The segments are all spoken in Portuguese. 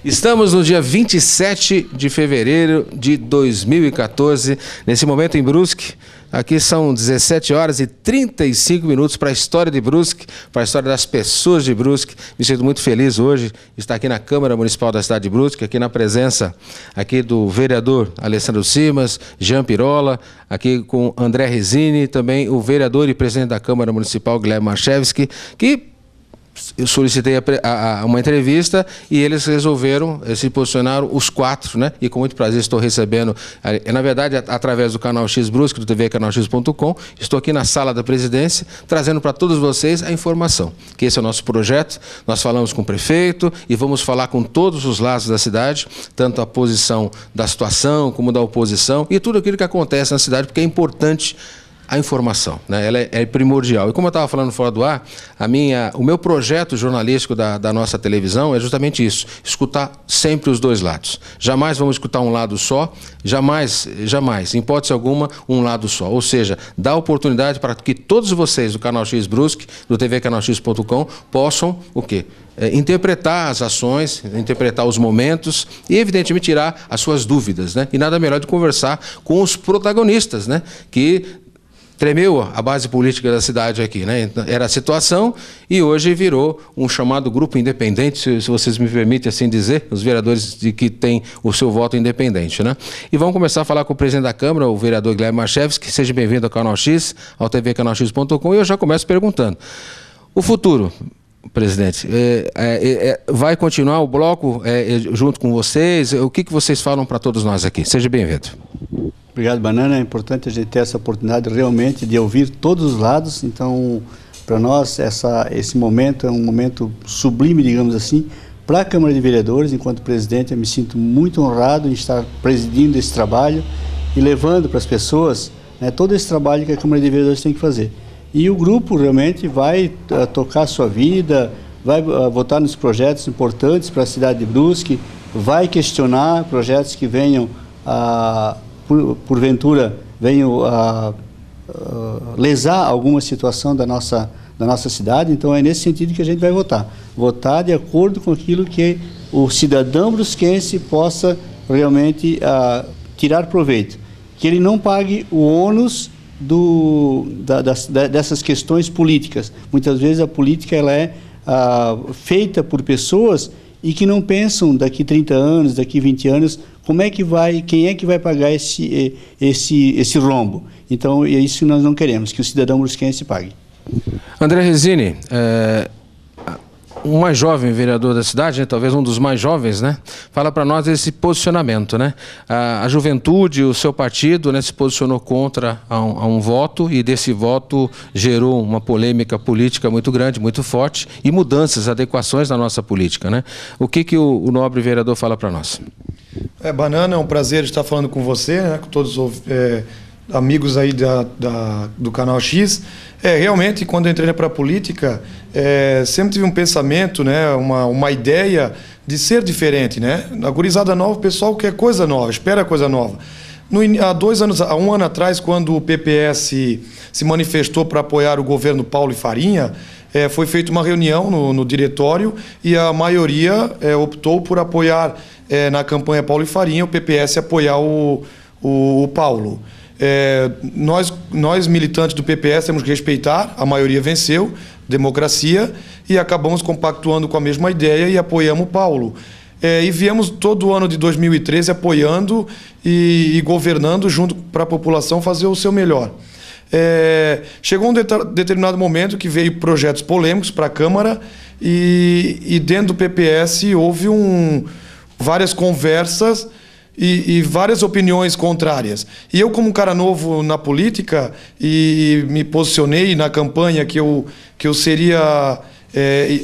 Estamos no dia 27 de fevereiro de 2014, nesse momento em Brusque. Aqui são 17 horas e 35 minutos para a história de Brusque, para a história das pessoas de Brusque. Me sinto muito feliz hoje de estar aqui na Câmara Municipal da cidade de Brusque, aqui na presença aqui do vereador Alessandro Simas, Jean Pirola, aqui com André Resini, também o vereador e presidente da Câmara Municipal, Guilherme Marchevski, que eu solicitei uma entrevista e eles resolveram se posicionar, os quatro, né? E com muito prazer estou recebendo, na verdade, através do Canal X Brusque, do tvcanalx.com, estou aqui na sala da presidência, trazendo para todos vocês a informação, que esse é o nosso projeto. Nós falamos com o prefeito e vamos falar com todos os lados da cidade, tanto a posição da situação como da oposição e tudo aquilo que acontece na cidade, porque é importante a informação, né? Ela é primordial. E como eu estava falando fora do ar, o meu projeto jornalístico da nossa televisão é justamente isso, escutar sempre os dois lados. Jamais vamos escutar um lado só, jamais, em hipótese alguma, um lado só. Ou seja, dar oportunidade para que todos vocês do Canal X Brusque, do tvcanalx.com, possam o quê? Interpretar as ações, interpretar os momentos e, evidentemente, tirar as suas dúvidas, né? E nada melhor de conversar com os protagonistas, né? Que tremeu a base política da cidade aqui, né? Era a situação e hoje virou um chamado grupo independente, se vocês me permitem assim dizer, os vereadores que têm o seu voto independente, né? E vamos começar a falar com o presidente da Câmara, o vereador Guilherme Marchevski. Seja bem-vindo ao Canal X, ao tvcanalx.com, e eu já começo perguntando. O futuro, presidente, vai continuar o bloco junto com vocês? O que vocês falam para todos nós aqui? Seja bem-vindo. Obrigado, Banana. É importante a gente ter essa oportunidade realmente de ouvir todos os lados. Então, para nós, esse momento é um momento sublime, digamos assim, para a Câmara de Vereadores. Enquanto presidente, eu me sinto muito honrado em estar presidindo esse trabalho e levando para as pessoas, né, todo esse trabalho que a Câmara de Vereadores tem que fazer. E o grupo realmente vai tocar a sua vida, vai votar nos projetos importantes para a cidade de Brusque, vai questionar projetos que venham porventura venham lesar alguma situação da nossa cidade. Então é nesse sentido que a gente vai votar de acordo com aquilo que o cidadão brusquense possa realmente tirar proveito, que ele não pague o ônus dessas questões políticas. Muitas vezes a política ela é feita por pessoas e que não pensam daqui 30 anos, daqui 20 anos, quem é que vai pagar esse rombo. Então é isso que nós não queremos, que o cidadão brusquense pague. André Resini, um mais jovem vereador da cidade, né, talvez um dos mais jovens, né, fala para nós desse posicionamento, né? A juventude, o seu partido, né, se posicionou contra um voto e desse voto gerou uma polêmica política muito grande, muito forte e mudanças, adequações na nossa política, né? O que o nobre vereador fala para nós? Banana, é um prazer estar falando com você, né, com todos os amigos aí do Canal X. Realmente, quando eu entrei para a política, sempre tive um pensamento, né, uma ideia de ser diferente, né? Na gurizada nova, o pessoal quer coisa nova, espera coisa nova. Há um ano atrás, quando o PPS se manifestou para apoiar o governo Paulo e Farinha, foi feita uma reunião no diretório e a maioria optou por apoiar, na campanha Paulo e Farinha, o PPS apoiar o Paulo. Nós militantes do PPS temos que respeitar, a maioria venceu, democracia, e acabamos compactuando com a mesma ideia e apoiamos o Paulo. E viemos todo o ano de 2013 apoiando e governando junto para a população fazer o seu melhor. Chegou um determinado momento que veio projetos polêmicos para a Câmara e dentro do PPS houve várias conversas e várias opiniões contrárias. E eu, como um cara novo na política, e me posicionei na campanha que eu seria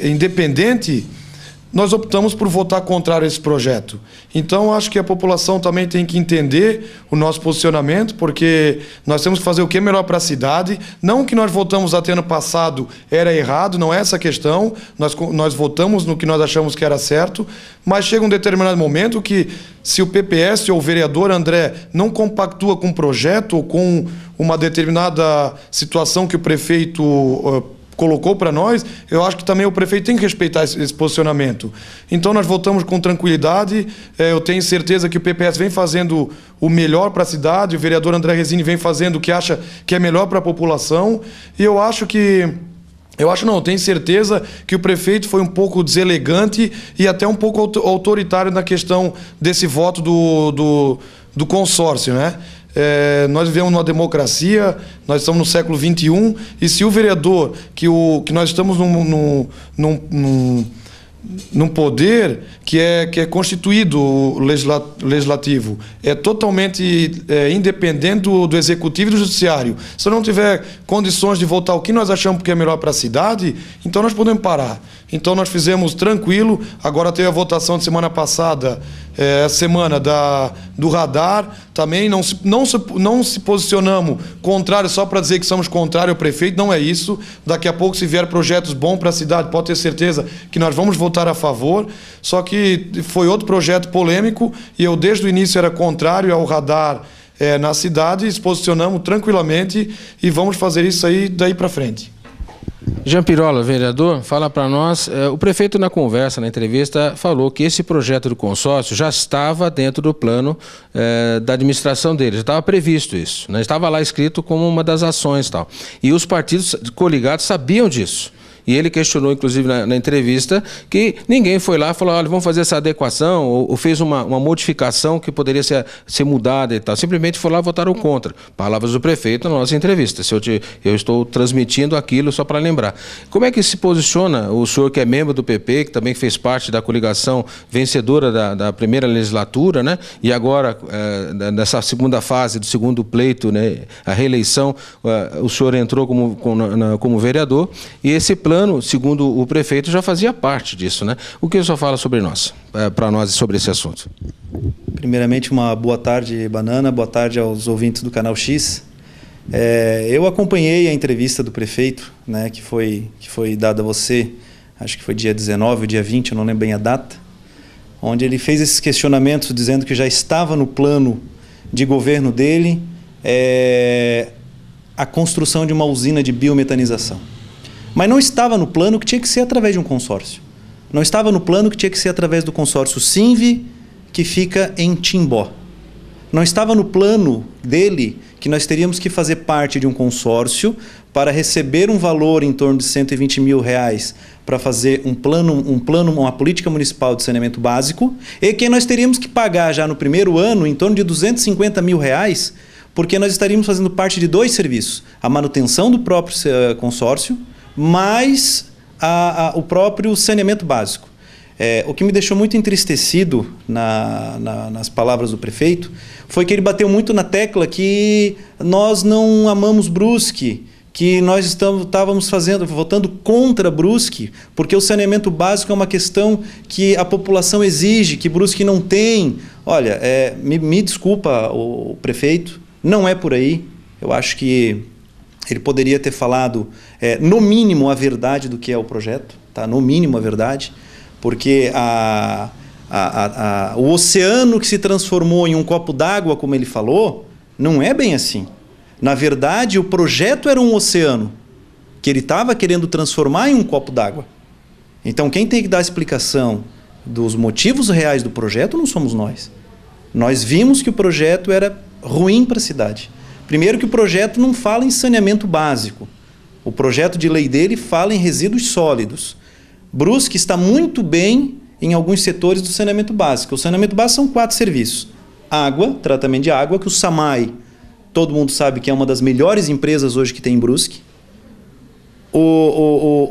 independente, nós optamos por votar contrário a esse projeto. Então, acho que a população também tem que entender o nosso posicionamento, porque nós temos que fazer o que é melhor para a cidade. Não que nós votamos até ano passado era errado, não é essa a questão. Nós votamos no que nós achamos que era certo, mas chega um determinado momento que, se o PPS ou o vereador André não compactua com um projeto ou com uma determinada situação que o prefeito colocou para nós, eu acho que também o prefeito tem que respeitar esse posicionamento. Então nós votamos com tranquilidade, eu tenho certeza que o PPS vem fazendo o melhor para a cidade, o vereador André Resini vem fazendo o que acha que é melhor para a população, e eu tenho certeza que o prefeito foi um pouco deselegante e até um pouco autoritário na questão desse voto do consórcio, né? Nós vivemos numa democracia, nós estamos no século XXI, e se o vereador, que nós estamos num poder que é constituído legislativo, é totalmente independente do executivo e do judiciário. Se não tiver condições de votar o que nós achamos que é melhor para a cidade, então nós podemos parar. Então nós fizemos tranquilo. Agora teve a votação de semana passada, essa semana do radar. Também não se posicionamos contrário só para dizer que somos contrário ao prefeito, não é isso. Daqui a pouco, se vier projetos bons para a cidade, pode ter certeza que nós vamos votar a favor. Só que foi outro projeto polêmico e eu desde o início era contrário ao radar na cidade, e se posicionamos tranquilamente e vamos fazer isso aí daí para frente. Jean Pirola, vereador, fala para nós, o prefeito na conversa, na entrevista, falou que esse projeto do consórcio já estava dentro do plano da administração dele, já estava previsto isso, né? Estava lá escrito como uma das ações e tal. E os partidos coligados sabiam disso. E ele questionou, inclusive, na entrevista, que ninguém foi lá e falou, olha, vamos fazer essa adequação, ou fez uma modificação que poderia ser mudada e tal. Simplesmente foi lá e votaram contra. Palavras do prefeito na nossa entrevista. Eu estou transmitindo aquilo só para lembrar. Como é que se posiciona o senhor, que é membro do PP, que também fez parte da coligação vencedora da primeira legislatura, né? E agora, nessa segunda fase do segundo pleito, né, a reeleição, o senhor entrou como vereador, e esse plano, segundo o prefeito, já fazia parte disso, né? O que o senhor fala sobre nós, para nós, sobre esse assunto? Primeiramente, uma boa tarde, Banana, boa tarde aos ouvintes do Canal X. Eu acompanhei a entrevista do prefeito, né, que foi dada a você, acho que foi dia 19 ou dia 20, eu não lembro bem a data, onde ele fez esses questionamentos dizendo que já estava no plano de governo dele a construção de uma usina de biometanização. Mas não estava no plano que tinha que ser através de um consórcio. Não estava no plano que tinha que ser através do consórcio Sinvi, que fica em Timbó. Não estava no plano dele que nós teríamos que fazer parte de um consórcio para receber um valor em torno de R$120 mil para fazer uma política municipal de saneamento básico, e que nós teríamos que pagar já no primeiro ano em torno de R$250 mil, porque nós estaríamos fazendo parte de dois serviços: a manutenção do próprio consórcio, mais o próprio saneamento básico. O que me deixou muito entristecido nas palavras do prefeito foi que ele bateu muito na tecla que nós não amamos Brusque, que nós estávamos votando contra Brusque, porque o saneamento básico é uma questão que a população exige, que Brusque não tem. Olha, me desculpa o prefeito, não é por aí. Eu acho que ele poderia ter falado, no mínimo, a verdade do que é o projeto, tá? No mínimo a verdade, porque o oceano que se transformou em um copo d'água, como ele falou, não é bem assim. Na verdade, o projeto era um oceano que ele estava querendo transformar em um copo d'água. Então, quem tem que dar a explicação dos motivos reais do projeto não somos nós. Nós vimos que o projeto era ruim para a cidade. Primeiro, que o projeto não fala em saneamento básico. O projeto de lei dele fala em resíduos sólidos. Brusque está muito bem em alguns setores do saneamento básico. O saneamento básico são 4 serviços. Água, tratamento de água, que o SAMAI, todo mundo sabe que é uma das melhores empresas hoje que tem em Brusque.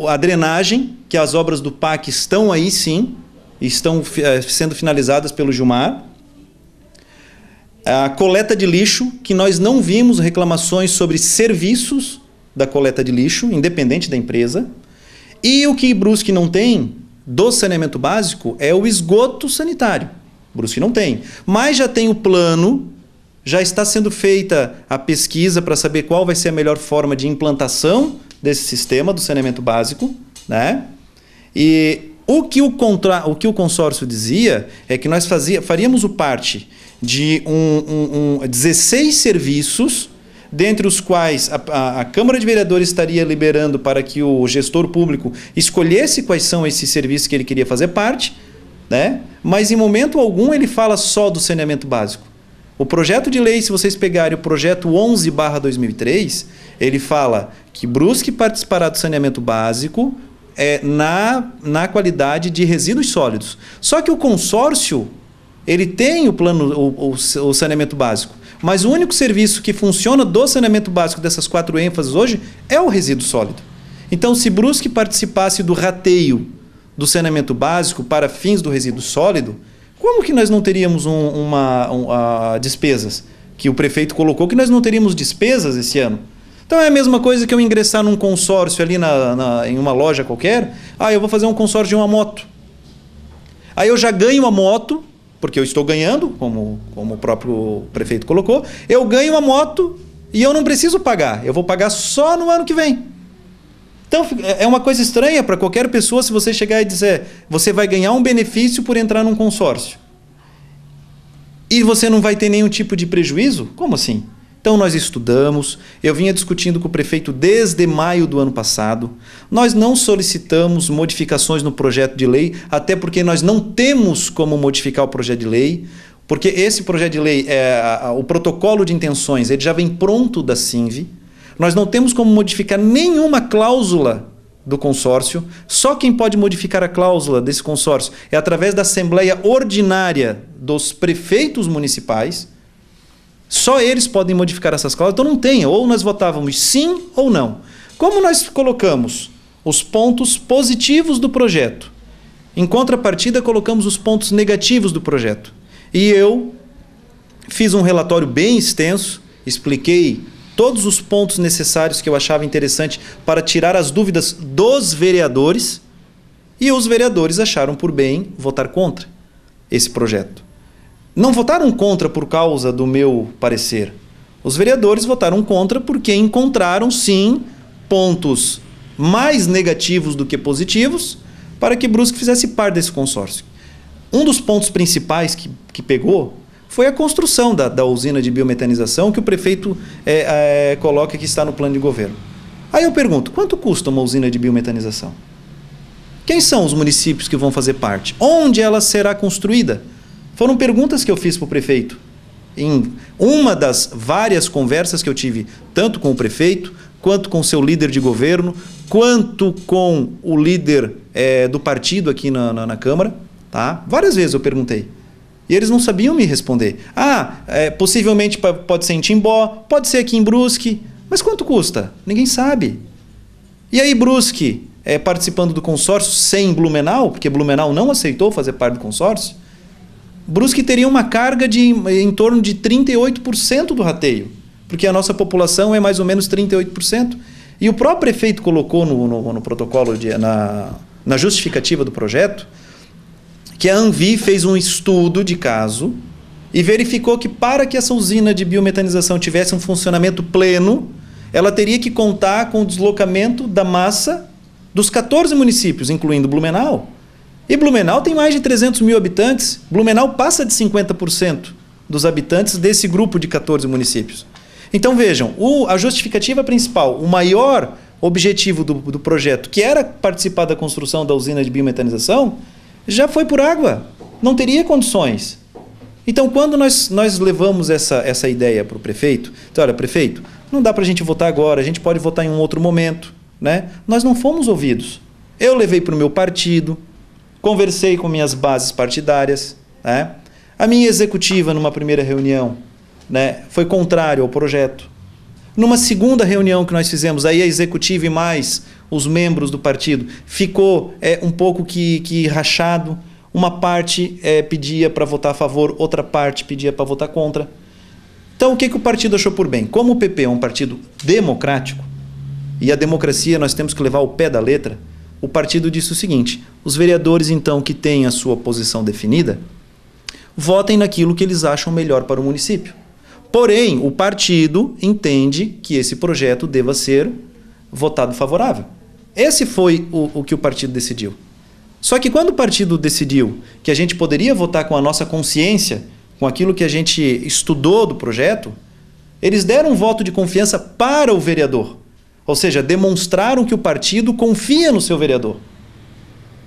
A drenagem, que as obras do PAC estão aí sim, estão sendo finalizadas pelo Gilmar. A coleta de lixo, que nós não vimos reclamações sobre serviços da coleta de lixo, independente da empresa. E o que Brusque não tem do saneamento básico é o esgoto sanitário. Brusque não tem. Mas já tem o plano, já está sendo feita a pesquisa para saber qual vai ser a melhor forma de implantação desse sistema do saneamento básico, né? E o que o consórcio dizia é que nós faríamos parte de 16 serviços dentre os quais a Câmara de Vereadores estaria liberando para que o gestor público escolhesse quais são esses serviços que ele queria fazer parte, né? Mas em momento algum ele fala só do saneamento básico. O projeto de lei, se vocês pegarem o projeto 11/2003, ele fala que Brusque participará do saneamento básico na qualidade de resíduos sólidos. Só que o consórcio, ele tem o plano, o saneamento básico, mas o único serviço que funciona do saneamento básico dessas 4 ênfases hoje é o resíduo sólido. Então, se Brusque participasse do rateio do saneamento básico para fins do resíduo sólido, como que nós não teríamos despesas? Que o prefeito colocou que nós não teríamos despesas esse ano. Então é a mesma coisa que eu ingressar num consórcio ali em uma loja qualquer. Eu vou fazer um consórcio de uma moto. Aí eu já ganho a moto, porque eu estou ganhando, como o próprio prefeito colocou. Eu ganho a moto e eu não preciso pagar. Eu vou pagar só no ano que vem. Então é uma coisa estranha para qualquer pessoa se você chegar e dizer você vai ganhar um benefício por entrar num consórcio. E você não vai ter nenhum tipo de prejuízo? Como assim? Então nós estudamos, eu vinha discutindo com o prefeito desde maio do ano passado, nós não solicitamos modificações no projeto de lei, até porque nós não temos como modificar o projeto de lei, porque esse projeto de lei, o protocolo de intenções, ele já vem pronto da CINV, nós não temos como modificar nenhuma cláusula do consórcio, só quem pode modificar a cláusula desse consórcio é através da Assembleia Ordinária dos prefeitos municipais. Só eles podem modificar essas cláusulas, então não tem, ou nós votávamos sim ou não. Como nós colocamos os pontos positivos do projeto, em contrapartida colocamos os pontos negativos do projeto. E eu fiz um relatório bem extenso, expliquei todos os pontos necessários que eu achava interessante para tirar as dúvidas dos vereadores, e os vereadores acharam por bem votar contra esse projeto. Não votaram contra por causa do meu parecer. Os vereadores votaram contra porque encontraram, sim, pontos mais negativos do que positivos para que Brusque fizesse parte desse consórcio. Um dos pontos principais que pegou foi a construção da usina de biometanização que o prefeito coloca que está no plano de governo. Aí eu pergunto, quanto custa uma usina de biometanização? Quem são os municípios que vão fazer parte? Onde ela será construída? Foram perguntas que eu fiz para o prefeito. Em uma das várias conversas que eu tive, tanto com o prefeito, quanto com o seu líder de governo, quanto com o líder do partido aqui na Câmara. Tá? Várias vezes eu perguntei. E eles não sabiam me responder. Possivelmente pode ser em Timbó, pode ser aqui em Brusque. Mas quanto custa? Ninguém sabe. E aí Brusque, participando do consórcio sem Blumenau, porque Blumenau não aceitou fazer parte do consórcio, Brusque teria uma carga em torno de 38% do rateio, porque a nossa população é mais ou menos 38%. E o próprio prefeito colocou no protocolo, na justificativa do projeto, que a Anvi fez um estudo de caso e verificou que para que essa usina de biometanização tivesse um funcionamento pleno, ela teria que contar com o deslocamento da massa dos 14 municípios, incluindo Blumenau. E Blumenau tem mais de 300 mil habitantes. Blumenau passa de 50% dos habitantes desse grupo de 14 municípios. Então vejam, a justificativa principal, o maior objetivo do projeto, que era participar da construção da usina de biometanização, já foi por água. Não teria condições. Então quando nós levamos essa ideia para o prefeito, então, olha, prefeito, não dá para a gente votar agora, a gente pode votar em um outro momento, né? Nós não fomos ouvidos. Eu levei para o meu partido, conversei com minhas bases partidárias, né? A minha executiva, numa primeira reunião, né, foi contrário ao projeto. Numa segunda reunião que nós fizemos, aí a executiva e mais os membros do partido, ficou um pouco que rachado. Uma parte pedia para votar a favor, outra parte pedia para votar contra. Então, o que o partido achou por bem? Como o PP é um partido democrático, e a democracia nós temos que levar ao pé da letra, o partido disse o seguinte: os vereadores, então, que têm a sua posição definida, votem naquilo que eles acham melhor para o município. Porém, o partido entende que esse projeto deva ser votado favorável. Esse foi o que o partido decidiu. Só que quando o partido decidiu que a gente poderia votar com a nossa consciência, com aquilo que a gente estudou do projeto, Eles deram um voto de confiança para o vereador. Ou seja, demonstraram que o partido confia no seu vereador.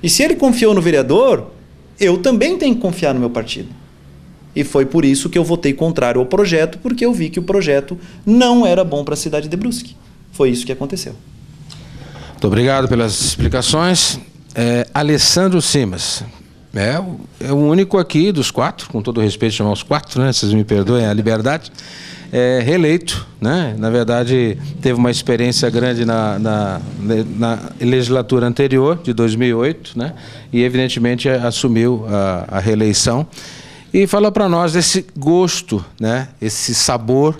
E se ele confiou no vereador, eu também tenho que confiar no meu partido. E foi por isso que eu votei contrário ao projeto, porque eu vi que o projeto não era bom para a cidade de Brusque. Foi isso que aconteceu. Muito obrigado pelas explicações. Alessandro Simas. É o único aqui dos 4, com todo o respeito de chamar os 4, né? Vocês me perdoem a liberdade. Reeleito, né? Na verdade, teve uma experiência grande na legislatura anterior, de 2008, né? E evidentemente assumiu a reeleição. E fala para nós desse gosto, né? Esse sabor,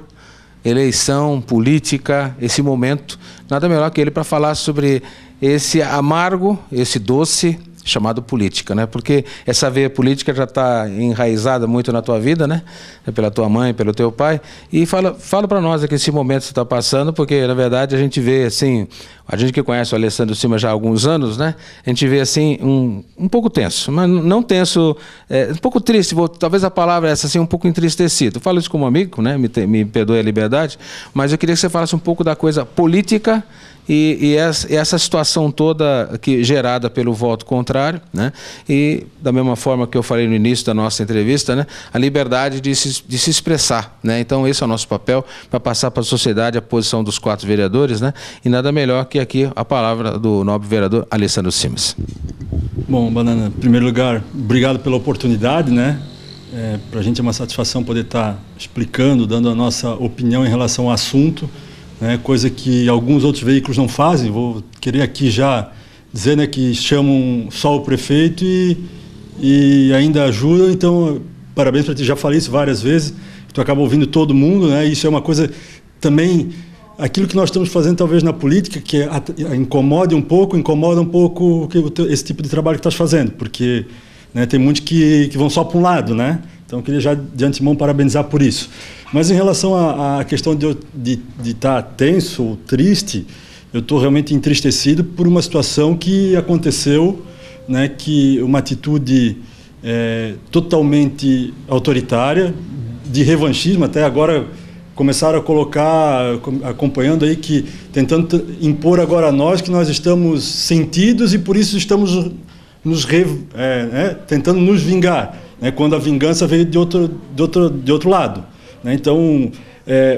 eleição, política, esse momento. Nada melhor que ele para falar sobre esse amargo, esse doce chamado política, né? Porque essa veia política já está enraizada muito na tua vida, né? Pela tua mãe, pelo teu pai. E fala para nós aqui esse momento que você está passando, porque na verdade a gente vê assim, a gente que conhece o Alessandro Simas já há alguns anos, né? A gente vê assim um pouco tenso, mas não tenso, um pouco triste. Talvez a palavra é essa, assim, um pouco entristecido. Eu falo isso como amigo, né? Me perdoe a liberdade, mas eu queria que você falasse um pouco da coisa política. E essa situação toda gerada pelo voto contrário, né? E da mesma forma que eu falei no início da nossa entrevista, né? A liberdade de se expressar, né? Então esse é o nosso papel para passar para a sociedade a posição dos 4 vereadores, né? E nada melhor que aqui a palavra do nobre vereador Alessandro Simas. Bom, Banana, em primeiro lugar, obrigado pela oportunidade, né? Para a gente é uma satisfação poder estar explicando, dando a nossa opinião em relação ao assunto. Coisa que alguns outros veículos não fazem. Vou querer aqui já dizer, né, que chamam só o prefeito e ainda ajudam. Então, parabéns para ti, já falei isso várias vezes, tu acaba ouvindo todo mundo, né? Isso é uma coisa também, aquilo que nós estamos fazendo talvez na política, que incomoda um pouco esse tipo de trabalho que estás fazendo, porque, né, tem muitos que vão só para um lado, né? Então, eu queria já de antemão parabenizar por isso. Mas em relação à questão de estar tenso ou triste, eu estou realmente entristecido por uma situação que aconteceu, né, que uma atitude totalmente autoritária, de revanchismo. Até agora começaram a colocar, acompanhando aí, que tentando impor agora a nós que nós estamos sentidos e por isso estamos tentando nos vingar, né, quando a vingança veio de outro lado. Então,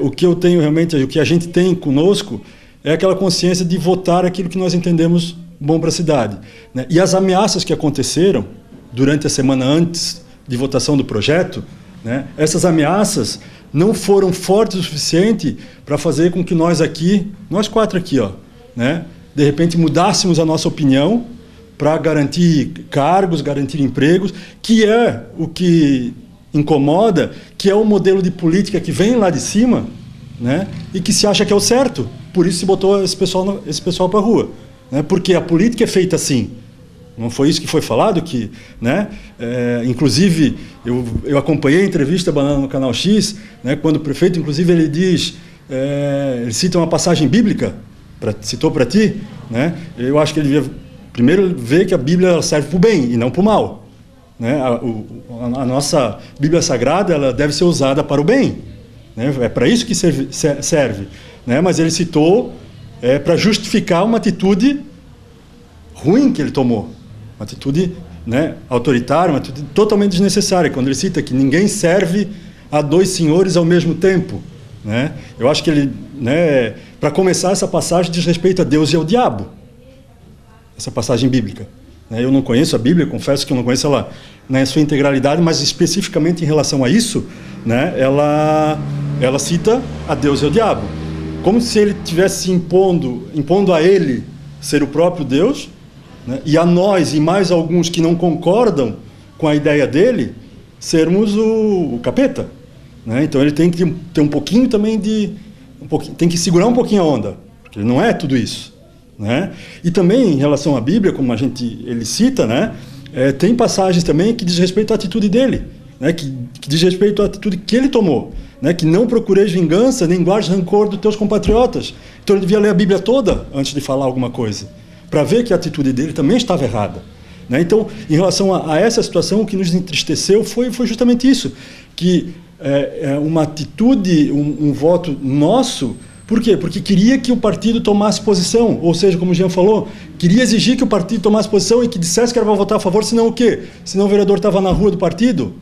o que eu tenho realmente, o que a gente tem conosco é aquela consciência de votar aquilo que nós entendemos bom para a cidade, né? E as ameaças que aconteceram durante a semana antes de votação do projeto, né, essas ameaças não foram fortes o suficiente para fazer com que nós 4 aqui, né, de repente mudássemos a nossa opinião para garantir cargos, garantir empregos, que é o que incomoda, que é o modelo de política que vem lá de cima, né, e que se acha que é o certo. Por isso se botou esse pessoal para a rua, né, porque a política é feita assim. Não foi isso que foi falado? Né, inclusive, eu acompanhei a entrevista Banana no Canal X, né, quando o prefeito, inclusive, ele diz, ele cita uma passagem bíblica, citou para ti, né, eu acho que ele devia primeiro ver que a Bíblia serve para o bem e não para o mal. Né? A nossa Bíblia Sagrada, ela deve ser usada para o bem, né? É para isso que serve, né? Mas ele citou para justificar uma atitude ruim que ele tomou, uma atitude, né, autoritária, uma atitude totalmente desnecessária, quando ele cita que ninguém serve a 2 senhores ao mesmo tempo, né? Eu acho que ele, né, para começar, essa passagem diz respeito a Deus e ao diabo, essa passagem bíblica. Eu não conheço a Bíblia, confesso que eu não conheço ela na sua integralidade, mas especificamente em relação a isso, né, ela cita a Deus e ao diabo, como se ele estivesse impondo a ele ser o próprio Deus, né, e a nós e mais alguns que não concordam com a ideia dele sermos o capeta, né? Então ele tem que ter um pouquinho também tem que segurar um pouquinho a onda, porque ele não é tudo isso, né? E também em relação à Bíblia, como ele cita, né, tem passagens também que diz respeito à atitude dele, né, que diz respeito à atitude que ele tomou, né, que não procureis vingança nem guardes rancor dos teus compatriotas. Então ele devia ler a Bíblia toda antes de falar alguma coisa, para ver que a atitude dele também estava errada, né? Então, em relação a essa situação, o que nos entristeceu foi justamente isso, que uma atitude, um voto nosso. Por quê? Porque queria que o partido tomasse posição, ou seja, como o Jean falou, queria exigir que o partido tomasse posição e que dissesse que era para votar a favor, senão o quê? Senão o vereador estava na rua do partido?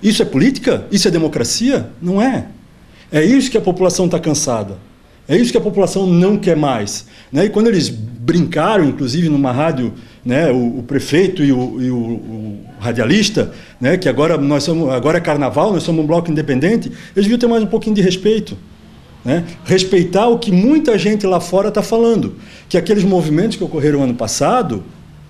Isso é política? Isso é democracia? Não é. É isso que a população está cansada. É isso que a população não quer mais. Né? E quando eles brincaram, inclusive numa rádio, né, o prefeito e o radialista, né, que agora é carnaval, nós somos um bloco independente, eles deviam ter mais um pouquinho de respeito. Né? Respeitar o que muita gente lá fora está falando, que aqueles movimentos que ocorreram ano passado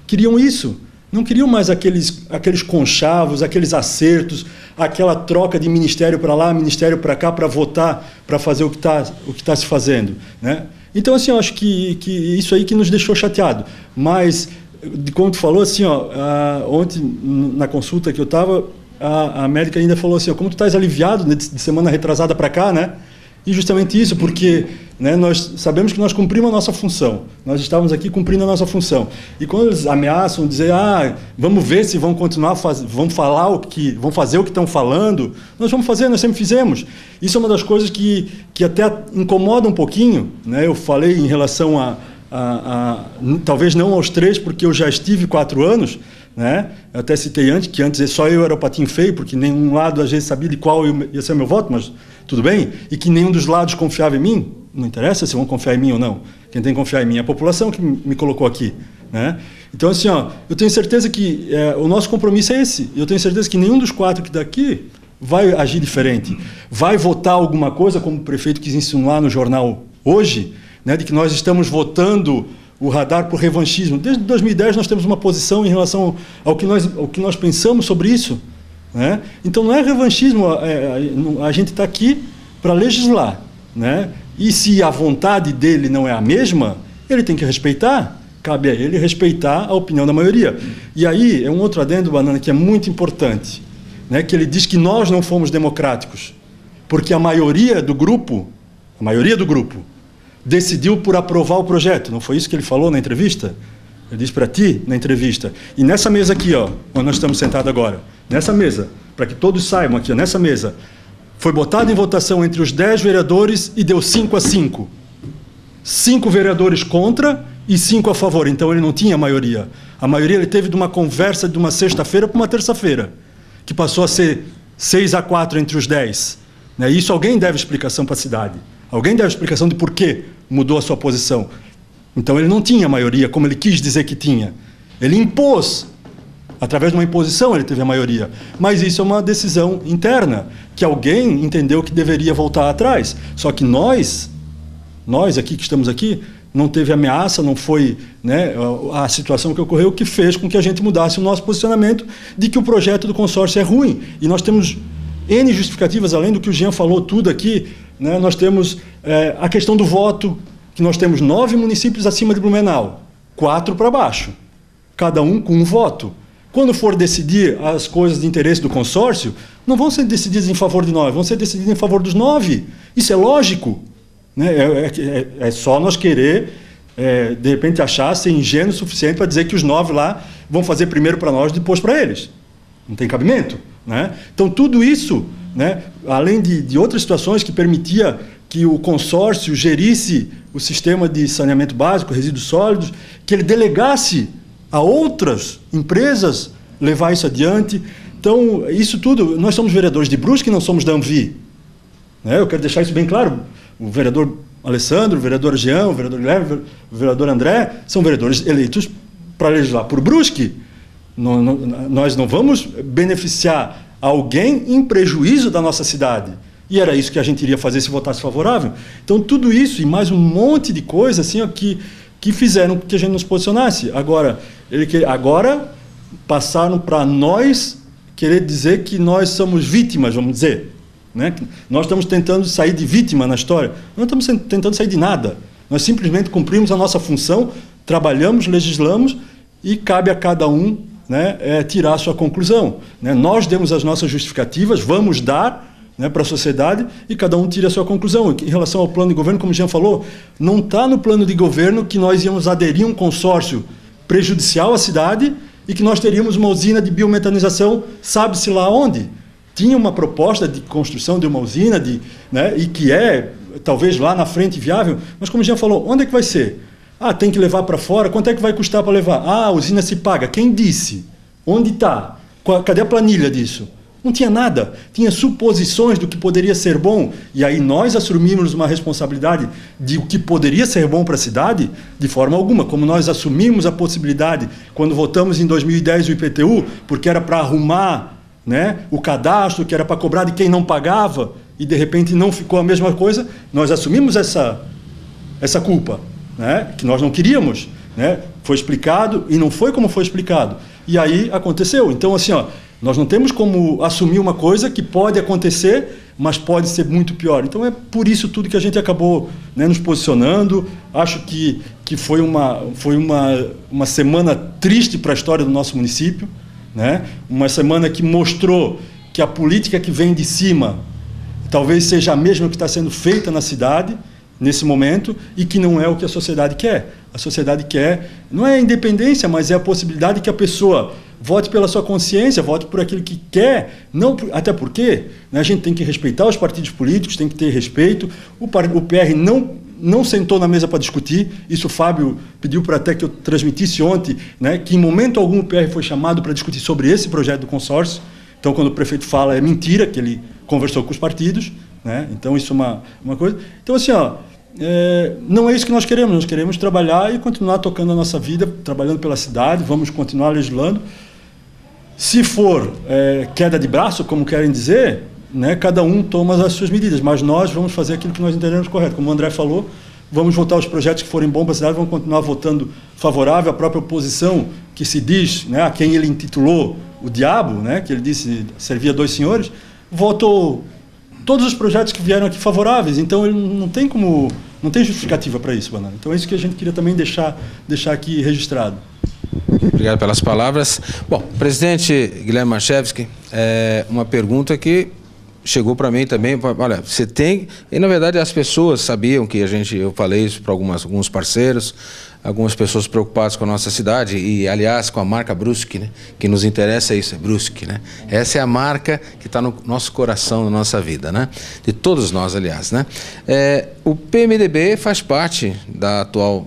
queriam isso, não queriam mais aqueles conchavos, aqueles acertos, aquela troca de ministério para lá, ministério para cá, para votar, para fazer o que tá se fazendo. Né? Então, assim, eu acho que isso aí que nos deixou chateado. Mas, como tu falou, assim, ontem, na consulta que eu estava, a médica ainda falou assim, como tu estás aliviado de semana retrasada para cá, né? E justamente isso, porque, né, nós sabemos que nós cumprimos a nossa função. Nós estávamos aqui cumprindo a nossa função. E quando eles ameaçam dizer, vamos ver se vão continuar, vão fazer o que estão falando, nós vamos fazer, nós sempre fizemos. Isso é uma das coisas que até incomoda um pouquinho. Né? Eu falei em relação talvez não aos 3, porque eu já estive 4 anos, né? Eu até citei antes, que antes só eu era o patinho feio, porque nenhum lado a gente sabia de qual ia ser o meu voto, mas tudo bem, e que nenhum dos lados confiava em mim, não interessa se vão confiar em mim ou não, quem tem que confiar em mim é a população que me colocou aqui. Né? Então, assim, eu tenho certeza que o nosso compromisso é esse, eu tenho certeza que nenhum dos 4 que daqui vai agir diferente, vai votar alguma coisa, como o prefeito quis insinuar no jornal hoje, né, de que nós estamos votando o radar por revanchismo. Desde 2010 nós temos uma posição em relação ao que nós pensamos sobre isso. Né? Então não é revanchismo, a gente está aqui para legislar. Né? E se a vontade dele não é a mesma, ele tem que respeitar, cabe a ele respeitar a opinião da maioria. E aí é um outro adendo, Banana, que é muito importante, né? Que ele diz que nós não fomos democráticos, porque a maioria do grupo decidiu por aprovar o projeto. Não foi isso que ele falou na entrevista? Eu disse para ti na entrevista. E nessa mesa aqui, onde nós estamos sentados agora, nessa mesa, para que todos saibam aqui, nessa mesa, foi botado em votação entre os 10 vereadores e deu 5-5. 5 vereadores contra e 5 a favor. Então ele não tinha maioria. A maioria ele teve de uma conversa de uma sexta-feira para uma terça-feira, que passou a ser 6-4 entre os 10. Né? Isso alguém deve explicação para a cidade. Alguém deve explicação de por que mudou a sua posição. Então ele não tinha maioria, como ele quis dizer que tinha. Ele impôs. Através de uma imposição ele teve a maioria. Mas isso é uma decisão interna, que alguém entendeu que deveria voltar atrás. Só que nós aqui que estamos aqui, não teve ameaça, não foi, né, a situação que ocorreu que fez com que a gente mudasse o nosso posicionamento de que o projeto do consórcio é ruim. E nós temos N justificativas, além do que o Jean falou tudo aqui, né, nós temos a questão do voto, que nós temos 9 municípios acima de Blumenau, 4 para baixo, cada um com um voto. Quando for decidir as coisas de interesse do consórcio, não vão ser decididas em favor de 9, vão ser decididas em favor dos 9. Isso é lógico. Né? É só nós querer, de repente, achar ser ingênuo o suficiente para dizer que os 9 lá vão fazer primeiro para nós, depois para eles. Não tem cabimento. Né? Então, tudo isso, né, além de outras situações que permitia que o consórcio gerisse o sistema de saneamento básico, resíduos sólidos, que ele delegasse a outras empresas levar isso adiante. Então, isso tudo, nós somos vereadores de Brusque, não somos da Anvi. Né? Eu quero deixar isso bem claro. O vereador Alessandro, o vereador Jean, o vereador Guilherme, o vereador André, são vereadores eleitos para legislar por Brusque. Nós não vamos beneficiar alguém em prejuízo da nossa cidade. E era isso que a gente iria fazer se votasse favorável. Então, tudo isso e mais um monte de coisa assim, ó, que fizeram que a gente nos posicionasse. Agora passaram para nós querer dizer que nós somos vítimas, vamos dizer. Né? Nós estamos tentando sair de vítima na história. Não estamos tentando sair de nada. Nós simplesmente cumprimos a nossa função, trabalhamos, legislamos e cabe a cada um, né, tirar a sua conclusão. Né? Nós demos as nossas justificativas, vamos dar, né, para a sociedade e cada um tira a sua conclusão. Em relação ao plano de governo, como o Jean falou, não está no plano de governo que nós íamos aderir a um consórcio prejudicial à cidade e que nós teríamos uma usina de biometanização, sabe-se lá onde. tinha uma proposta de construção de uma usina, né, e que é, talvez lá na frente, viável, mas como já falou, onde é que vai ser? Ah, tem que levar para fora, quanto é que vai custar para levar? Ah, a usina se paga. Quem disse? Onde está? Cadê a planilha disso? Não tinha nada, tinha suposições do que poderia ser bom, e aí nós assumimos uma responsabilidade de o que poderia ser bom para a cidade, de forma alguma, como nós assumimos a possibilidade, quando votamos em 2010 o IPTU, porque era para arrumar, né, o cadastro, que era para cobrar de quem não pagava, e de repente não ficou a mesma coisa, nós assumimos essa culpa, né, que nós não queríamos, né, foi explicado e não foi como foi explicado, e aí aconteceu. Então, assim, ó, nós não temos como assumir uma coisa que pode acontecer, mas pode ser muito pior. Então é por isso tudo que a gente acabou, né, nos posicionando. Acho que foi uma semana triste para a história do nosso município, né? Uma semana que mostrou que a política que vem de cima talvez seja a mesma que está sendo feita na cidade nesse momento e que não é o que a sociedade quer. A sociedade quer, não é a independência, mas é a possibilidade que a pessoa vote pela sua consciência, vote por aquilo que quer, não, até porque, né, a gente tem que respeitar os partidos políticos, tem que ter respeito. O PR não sentou na mesa para discutir, isso o Fábio pediu para até que eu transmitisse ontem, né, que em momento algum o PR foi chamado para discutir sobre esse projeto do consórcio. Então, quando o prefeito fala, é mentira que ele conversou com os partidos, né? Então isso é uma coisa. Então, assim, ó, não é isso que nós queremos trabalhar e continuar tocando a nossa vida, trabalhando pela cidade, vamos continuar legislando. Se for queda de braço, como querem dizer, né, cada um toma as suas medidas, mas nós vamos fazer aquilo que nós entendemos correto. Como o André falou, vamos votar os projetos que forem bons para a cidade, vamos continuar votando favorável. A própria oposição, que se diz, né, a quem ele intitulou o diabo, né, que ele disse servia dois senhores, votou todos os projetos que vieram aqui favoráveis. Então ele não tem justificativa para isso, Banana. Então é isso que a gente queria também deixar aqui registrado. Obrigado pelas palavras. Bom, presidente Guilherme Machevski, uma pergunta que chegou para mim também. Olha, você tem... E, na verdade, as pessoas sabiam que eu falei isso para alguns parceiros, algumas pessoas preocupadas com a nossa cidade e, aliás, com a marca Brusque, né? Que nos interessa é isso, é Brusque, né? Essa é a marca que está no nosso coração, na nossa vida, né? De todos nós, aliás, né? O PMDB faz parte da atual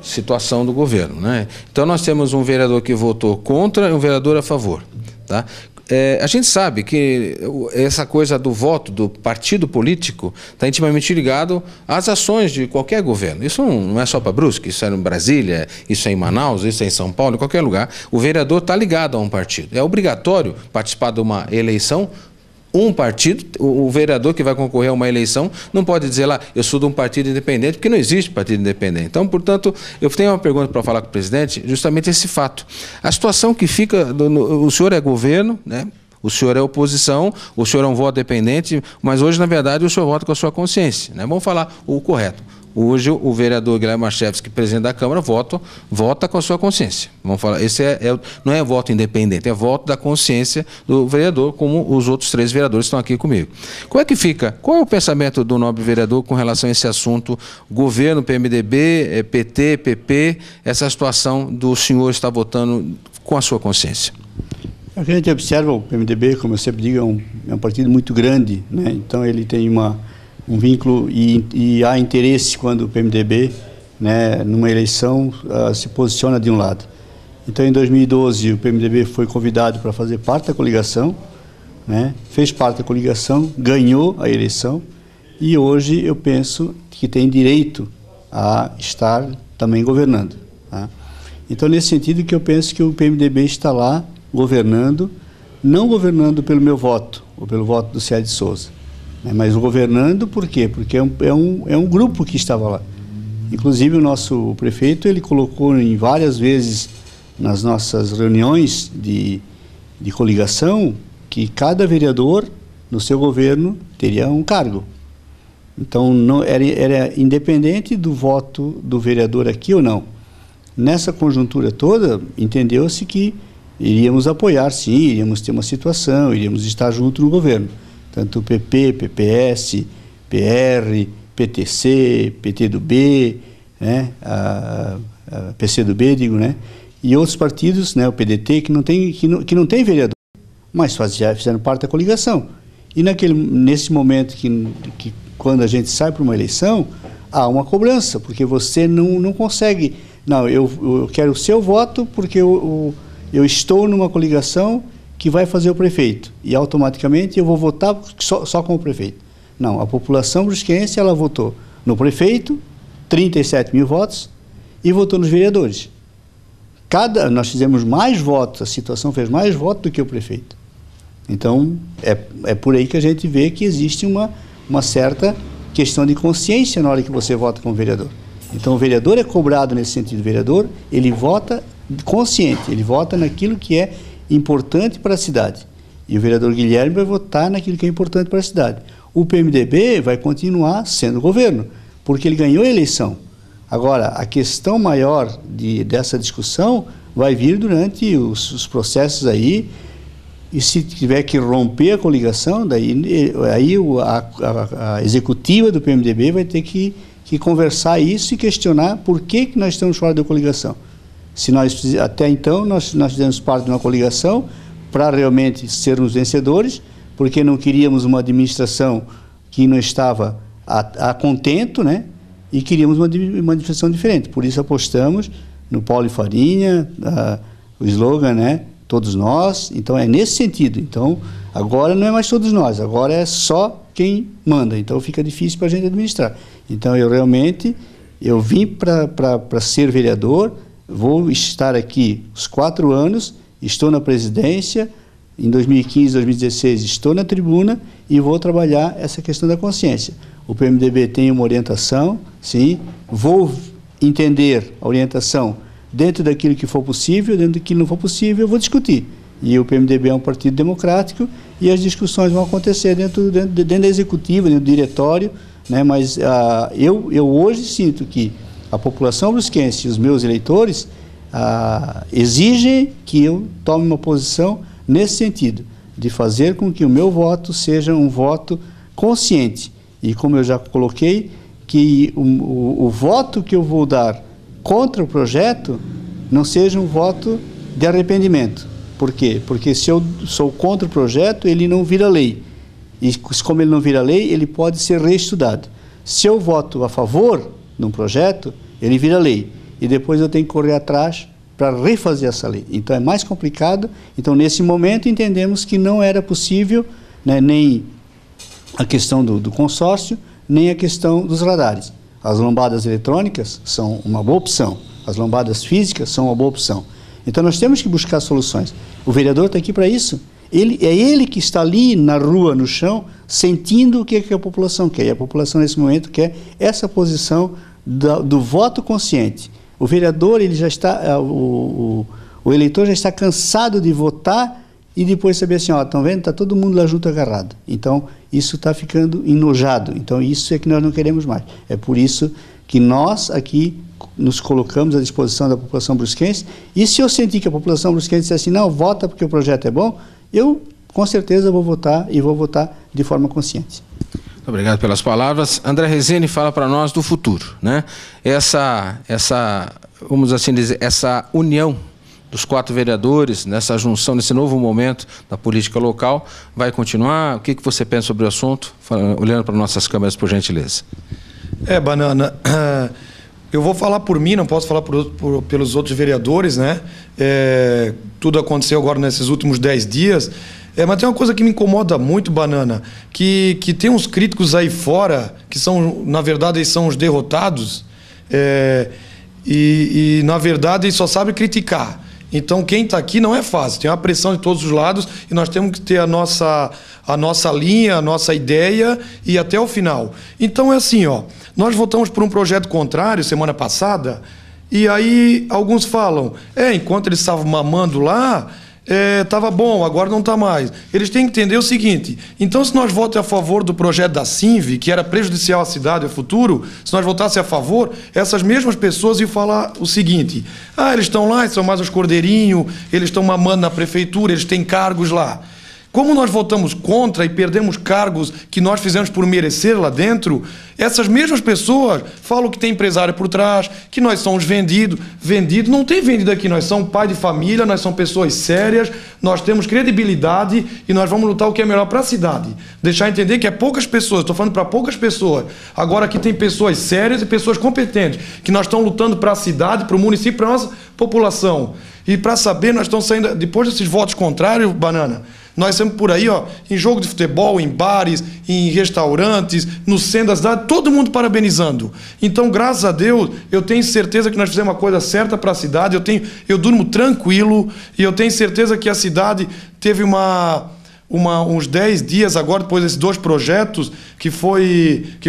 situação do governo, né? Então nós temos um vereador que votou contra e um vereador a favor, tá? A gente sabe que essa coisa do voto do partido político está intimamente ligado às ações de qualquer governo. Isso não é só para Brusque, isso é em Brasília, isso é em Manaus, isso é em São Paulo, em qualquer lugar. O vereador está ligado a um partido. É obrigatório participar de uma eleição. Um partido, o vereador que vai concorrer a uma eleição não pode dizer lá, eu sou de um partido independente, porque não existe partido independente. Então, portanto, eu tenho uma pergunta para falar com o presidente, justamente esse fato. A situação que fica, o senhor é governo, né? O senhor é oposição, o senhor é um voto dependente, mas hoje, na verdade, o senhor vota com a sua consciência, né? Vamos falar o correto. Hoje, o vereador Guilherme Machevski, presidente da Câmara, vota com a sua consciência. Vamos falar, esse não é voto independente, é voto da consciência do vereador, como os outros 3 vereadores estão aqui comigo. Como é que fica? Qual é o pensamento do nobre vereador com relação a esse assunto? Governo, PMDB, PT, PP, essa situação do senhor estar votando com a sua consciência? A gente observa o PMDB, como eu sempre digo, é um partido muito grande, né? Então ele tem um vínculo e há interesse quando o PMDB, né, numa eleição, se posiciona de um lado. Então, em 2012, o PMDB foi convidado para fazer parte da coligação, né, fez parte da coligação, ganhou a eleição e hoje eu penso que tem direito a estar também governando, tá? Então, nesse sentido que eu penso que o PMDB está lá governando, não governando pelo meu voto ou pelo voto do Célio de Souza, mas governando por quê? Porque é um grupo que estava lá. Inclusive o nosso prefeito, ele colocou em várias vezes nas nossas reuniões de coligação que cada vereador no seu governo teria um cargo. Então não era independente do voto do vereador aqui ou não. Nessa conjuntura toda, entendeu-se que iríamos apoiar, sim, iríamos ter uma situação, iríamos estar junto no governo. Tanto o PP, PPS, PR, PTC, PT do B, né, a PC do B, digo, né, e outros partidos, né, o PDT, que não tem vereador. mas fizeram parte da coligação. E nesse momento que quando a gente sai para uma eleição, há uma cobrança, porque você não consegue... Não, eu quero o seu voto porque eu estou numa coligação que vai fazer o prefeito, e automaticamente eu vou votar só com o prefeito. Não, a população brusquense, ela votou no prefeito, 37 mil votos, e votou nos vereadores. Nós fizemos mais votos, a situação fez mais votos do que o prefeito. Então, é por aí que a gente vê que existe uma certa questão de consciência na hora que você vota como vereador. Então, o vereador é cobrado nesse sentido. O vereador, ele vota consciente, ele vota naquilo que é importante para a cidade. E o vereador Guilherme vai votar naquilo que é importante para a cidade. O PMDB vai continuar sendo governo, porque ele ganhou a eleição. Agora, a questão maior dessa discussão vai vir durante os processos aí, e se tiver que romper a coligação, aí a executiva do PMDB vai ter que conversar isso e questionar por que nós estamos fora da coligação. Se até então nós fizemos parte de uma coligação para realmente sermos vencedores, porque não queríamos uma administração que não estava a contento, né? E queríamos uma administração diferente. Por isso apostamos no Paulo e Farinha, o slogan, né? Todos nós. Então é nesse sentido. Então agora não é mais todos nós, agora é só quem manda. Então fica difícil para a gente administrar. Então eu vim para ser vereador. Vou estar aqui os 4 anos, estou na presidência, em 2015, 2016 estou na tribuna e vou trabalhar essa questão da consciência. O PMDB tem uma orientação, sim, vou entender a orientação dentro daquilo que for possível, dentro daquilo que não for possível, eu vou discutir. E o PMDB é um partido democrático e as discussões vão acontecer dentro da executiva, dentro do diretório, né? Mas eu hoje sinto que a população brusquense e os meus eleitores exigem que eu tome uma posição nesse sentido, de fazer com que o meu voto seja um voto consciente. E como eu já coloquei, que o voto que eu vou dar contra o projeto não seja um voto de arrependimento. Por quê? Porque se eu sou contra o projeto, ele não vira lei. E como ele não vira lei, ele pode ser reestudado. Se eu voto a favor de um projeto, ele vira lei. E depois eu tenho que correr atrás para refazer essa lei. Então é mais complicado. Então nesse momento entendemos que não era possível, né, nem a questão do consórcio, nem a questão dos radares. As lombadas eletrônicas são uma boa opção. As lombadas físicas são uma boa opção. Então nós temos que buscar soluções. O vereador está aqui para isso. É ele que está ali na rua, no chão, sentindo o que a população quer. E a população nesse momento quer essa posição do voto consciente. O vereador, ele já está, o eleitor já está cansado de votar e depois saber assim, ó, estão vendo, está todo mundo lá junto agarrado. Então, isso está ficando enojado. Então, isso é que nós não queremos mais. É por isso que nós aqui nos colocamos à disposição da população brusquense. E se eu sentir que a população brusquense diz assim, não, vota porque o projeto é bom, eu com certeza vou votar e vou votar de forma consciente. Muito obrigado pelas palavras. André Rezende fala para nós do futuro, né? Essa, vamos assim dizer, essa união dos 4 vereadores, nessa junção, nesse novo momento da política local, vai continuar? O que você pensa sobre o assunto? Olhando para nossas câmeras, por gentileza. Banana, eu vou falar por mim, não posso falar pelos outros vereadores, né? Tudo aconteceu agora nesses últimos 10 dias, mas tem uma coisa que me incomoda muito, Banana, que tem uns críticos aí fora, que são, na verdade, eles são os derrotados, e na verdade, eles só sabem criticar. Então, quem está aqui não é fácil, tem uma pressão de todos os lados e nós temos que ter a nossa linha, a nossa ideia e até o final. Então, é assim, ó, nós votamos por um projeto contrário semana passada e aí alguns falam, enquanto eles estavam mamando lá, estava bom, agora não está mais. Eles têm que entender o seguinte, então se nós votamos a favor do projeto da Sinve, que era prejudicial à cidade e ao futuro, se nós votassemos a favor, essas mesmas pessoas iam falar o seguinte, eles estão lá, eles são mais os cordeirinhos, eles estão mamando na prefeitura, eles têm cargos lá. Como nós votamos contra e perdemos cargos que nós fizemos por merecer lá dentro, essas mesmas pessoas falam que tem empresário por trás, que nós somos vendidos. Vendido não tem vendido aqui, nós somos pai de família, nós somos pessoas sérias, nós temos credibilidade e nós vamos lutar o que é melhor para a cidade. Deixar entender que é poucas pessoas, estou falando para poucas pessoas. Agora aqui tem pessoas sérias e pessoas competentes, que nós estamos lutando para a cidade, para o município, para a nossa população. E para saber, nós estamos saindo, depois desses votos contrários, Banana, nós estamos por aí, ó, em jogo de futebol, em bares, em restaurantes, no centro da cidade, todo mundo parabenizando. Então, graças a Deus, eu tenho certeza que nós fizemos uma coisa certa para a cidade, eu durmo tranquilo e eu tenho certeza que a cidade teve uns 10 dias agora, depois desses 2 projetos, que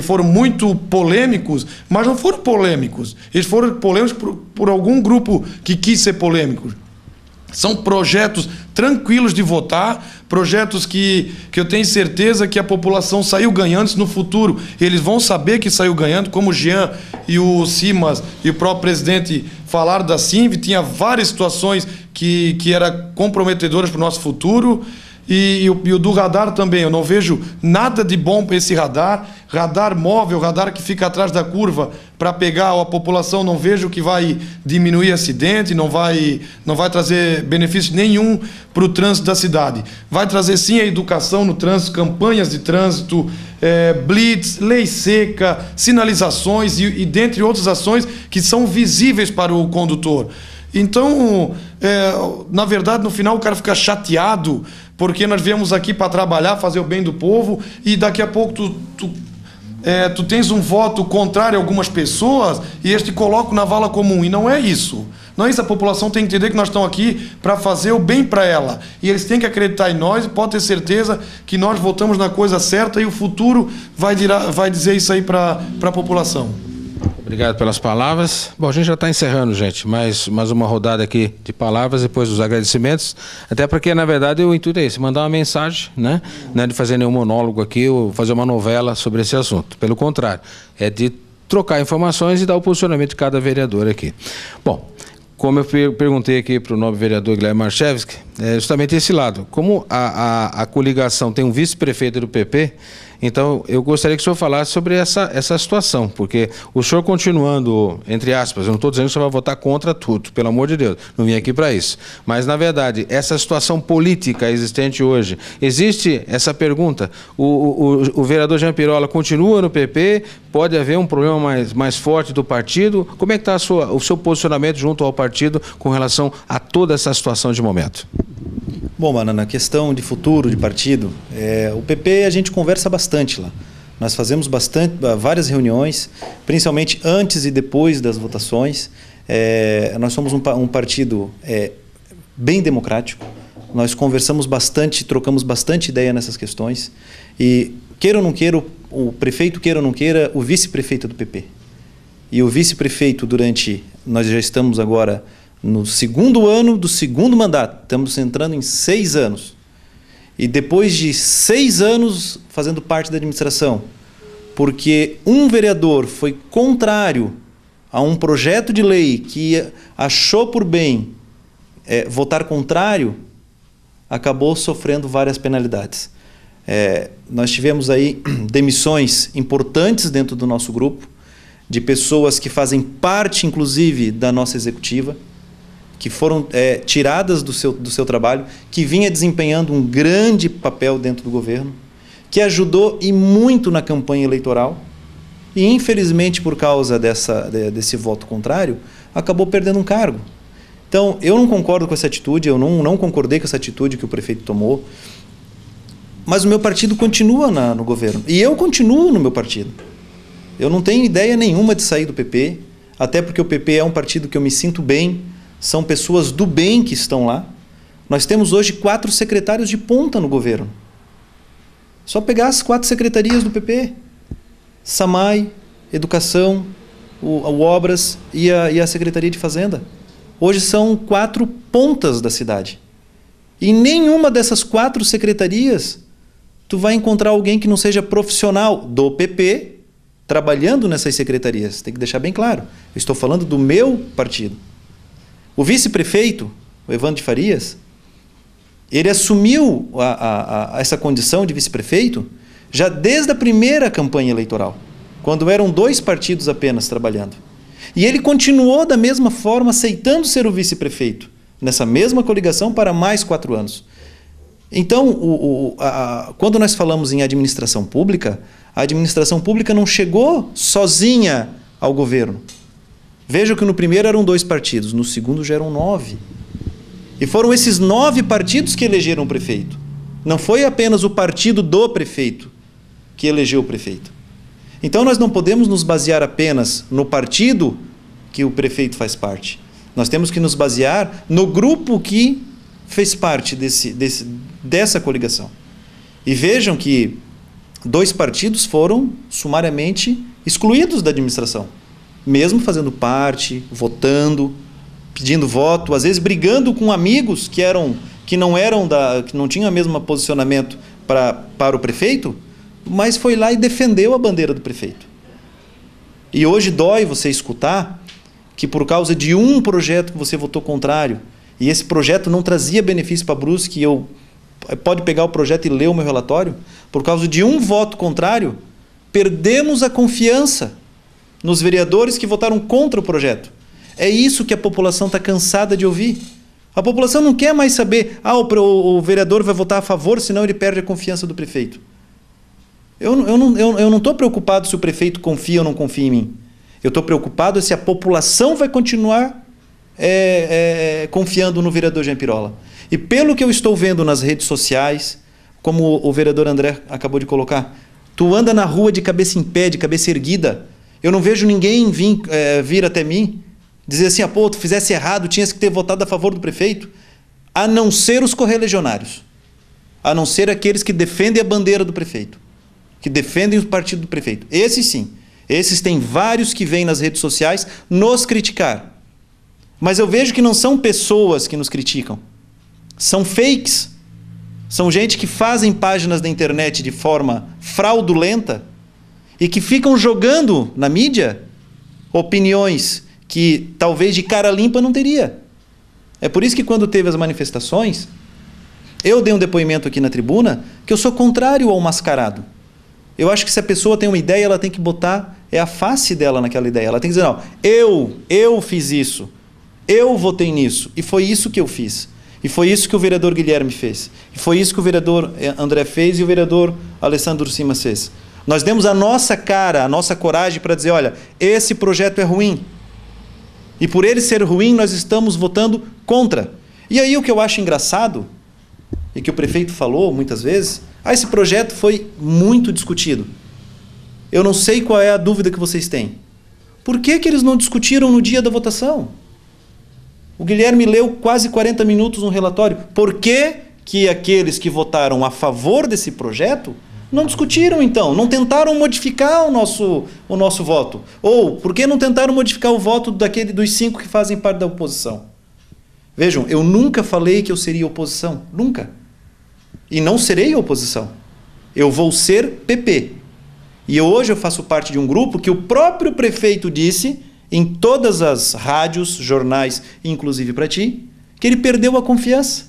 foram muito polêmicos, mas não foram polêmicos. Eles foram polêmicos por algum grupo que quis ser polêmico. São projetos tranquilos de votar, projetos que eu tenho certeza que a população saiu ganhando. No futuro eles vão saber que saiu ganhando, como o Jean e o Simas e o próprio presidente falaram da Simv, tinha várias situações que eram comprometedoras para o nosso futuro. E o do radar também, eu não vejo nada de bom para esse radar. Radar móvel, radar que fica atrás da curva para pegar a população, não vejo que vai diminuir acidente, não vai trazer benefício nenhum para o trânsito da cidade. Vai trazer sim a educação no trânsito, campanhas de trânsito, blitz, lei seca, sinalizações e dentre outras ações que são visíveis para o condutor. Então, na verdade, no final o cara fica chateado porque nós viemos aqui para trabalhar, fazer o bem do povo e daqui a pouco tu tens um voto contrário a algumas pessoas e eles te colocam na vala comum. E não é isso. Não é isso. A população tem que entender que nós estamos aqui para fazer o bem para ela. E eles têm que acreditar em nós e pode ter certeza que nós votamos na coisa certa e o futuro vai dizer isso aí para a população. Obrigado pelas palavras. Bom, a gente já está encerrando, gente, mais uma rodada aqui de palavras, depois dos agradecimentos, até porque, na verdade, o intuito é esse, mandar uma mensagem, né? Não é de fazer nenhum monólogo aqui ou fazer uma novela sobre esse assunto. Pelo contrário, é de trocar informações e dar o posicionamento de cada vereador aqui. Bom, como eu perguntei aqui para o nobre vereador Guilherme Marchevski, é justamente esse lado. Como a coligação tem um vice-prefeito do PP, então eu gostaria que o senhor falasse sobre essa situação, porque o senhor continuando, entre aspas, eu não estou dizendo que o senhor vai votar contra tudo, pelo amor de Deus, não vim aqui para isso. Mas, na verdade, essa situação política existente hoje, existe essa pergunta, o vereador Jean Pirola continua no PP, pode haver um problema mais forte do partido? Como é que está o seu posicionamento junto ao partido com relação a toda essa situação de momento? Bom, Banana, na questão de futuro de partido, o PP a gente conversa bastante lá. Nós fazemos várias reuniões, principalmente antes e depois das votações. Nós somos um partido bem democrático. Nós conversamos bastante, trocamos bastante ideia nessas questões. E, queira ou não queira, o prefeito, queira ou não queira, o vice-prefeito do PP. E o vice-prefeito nós já estamos agora no 2º ano do 2º mandato, estamos entrando em 6 anos. E depois de 6 anos fazendo parte da administração, porque um vereador foi contrário a um projeto de lei que achou por bem votar contrário, acabou sofrendo várias penalidades. Nós tivemos aí demissões importantes dentro do nosso grupo, de pessoas que fazem parte, inclusive, da nossa executiva, que foram tiradas do seu trabalho, que vinha desempenhando um grande papel dentro do governo, que ajudou e muito na campanha eleitoral e, infelizmente, por causa desse voto contrário, acabou perdendo um cargo. Então, eu não concordo com essa atitude, eu não concordei com essa atitude que o prefeito tomou, mas o meu partido continua no governo e eu continuo no meu partido. Eu não tenho ideia nenhuma de sair do PP, até porque o PP é um partido que eu me sinto bem, são pessoas do bem que estão lá. Nós temos hoje 4 secretários de ponta no governo. Só pegar as 4 secretarias do PP. SAMAI, Educação, o Obras e a Secretaria de Fazenda. Hoje são 4 pontas da cidade. E em nenhuma dessas 4 secretarias tu vai encontrar alguém que não seja profissional do PP trabalhando nessas secretarias. Tem que deixar bem claro. Eu estou falando do meu partido. O vice-prefeito, o Evandro de Farias, Ele assumiu essa condição de vice-prefeito já desde a primeira campanha eleitoral, quando eram 2 partidos apenas trabalhando. E ele continuou da mesma forma, aceitando ser o vice-prefeito, nessa mesma coligação, para mais 4 anos. Então, quando nós falamos em administração pública, a administração pública não chegou sozinha ao governo. Veja que no primeiro eram 2 partidos, no segundo já eram 9. E foram esses 9 partidos que elegeram o prefeito. Não foi apenas o partido do prefeito que elegeu o prefeito. Então nós não podemos nos basear apenas no partido que o prefeito faz parte. Nós temos que nos basear no grupo que fez parte dessa coligação. E vejam que 2 partidos foram sumariamente excluídos da administração, mesmo fazendo parte, votando, pedindo voto, às vezes brigando com amigos que não tinham o mesmo posicionamento para o prefeito, mas foi lá e defendeu a bandeira do prefeito. E hoje dói você escutar que por causa de um projeto que você votou contrário, e esse projeto não trazia benefício para Brusque, pode pegar o projeto e ler o meu relatório, por causa de um voto contrário, perdemos a confiança nos vereadores que votaram contra o projeto. É isso que a população está cansada de ouvir. A população não quer mais saber, o vereador vai votar a favor, senão ele perde a confiança do prefeito. Eu não estou preocupado se o prefeito confia ou não confia em mim. Eu estou preocupado se a população vai continuar confiando no vereador Jean Pirola. E pelo que eu estou vendo nas redes sociais, como o vereador André acabou de colocar, tu anda na rua de cabeça em pé, de cabeça erguida. Eu não vejo ninguém vir até mim dizer assim, tu fizesse errado, tinhas que ter votado a favor do prefeito, a não ser os correligionários, a não ser aqueles que defendem a bandeira do prefeito, que defendem o partido do prefeito. Esses sim, esses tem vários que vêm nas redes sociais nos criticar. Mas eu vejo que não são pessoas que nos criticam, são fakes, são gente que fazem páginas da internet de forma fraudulenta e que ficam jogando na mídia opiniões que talvez de cara limpa não teria. É por isso que quando teve as manifestações, eu dei um depoimento aqui na tribuna que eu sou contrário ao mascarado. Eu acho que se a pessoa tem uma ideia, ela tem que botar a face dela naquela ideia. Ela tem que dizer, não, eu fiz isso, eu votei nisso, e foi isso que eu fiz. E foi isso que o vereador Guilherme fez. E foi isso que o vereador André fez e o vereador Alessandro Simas fez. Nós demos a nossa cara, a nossa coragem para dizer, olha, esse projeto é ruim. E por ele ser ruim, nós estamos votando contra. E aí o que eu acho engraçado, e que o prefeito falou muitas vezes, esse projeto foi muito discutido. Eu não sei qual é a dúvida que vocês têm. Por que eles não discutiram no dia da votação? O Guilherme leu quase 40 minutos no relatório. Por que aqueles que votaram a favor desse projeto não discutiram, então? Não tentaram modificar o nosso voto? Ou por que não tentaram modificar o voto dos 5 que fazem parte da oposição? Vejam, eu nunca falei que eu seria oposição. Nunca. E não serei oposição. Eu vou ser PP. E hoje eu faço parte de um grupo que o próprio prefeito disse, em todas as rádios, jornais, inclusive para ti, que ele perdeu a confiança.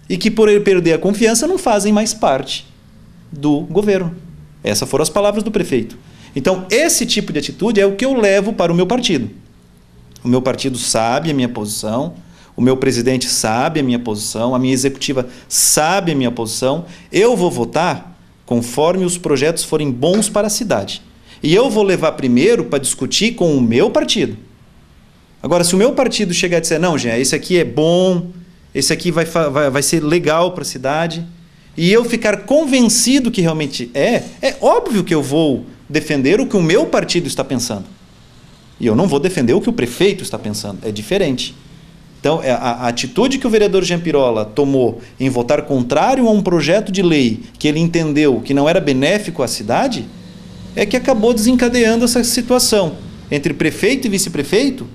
E que por ele perder a confiança não fazem mais parte do governo. Essas foram as palavras do prefeito. Então, esse tipo de atitude é o que eu levo para o meu partido. O meu partido sabe a minha posição, o meu presidente sabe a minha posição, a minha executiva sabe a minha posição. Eu vou votar conforme os projetos forem bons para a cidade. E eu vou levar primeiro para discutir com o meu partido. Agora, se o meu partido chegar e dizer, não, Jean, esse aqui é bom, esse aqui vai ser legal para a cidade, e eu ficar convencido que realmente é óbvio que eu vou defender o que o meu partido está pensando. E eu não vou defender o que o prefeito está pensando. É diferente. Então, a atitude que o vereador Jean Pirola tomou em votar contrário a um projeto de lei que ele entendeu que não era benéfico à cidade, é que acabou desencadeando essa situação entre prefeito e vice-prefeito,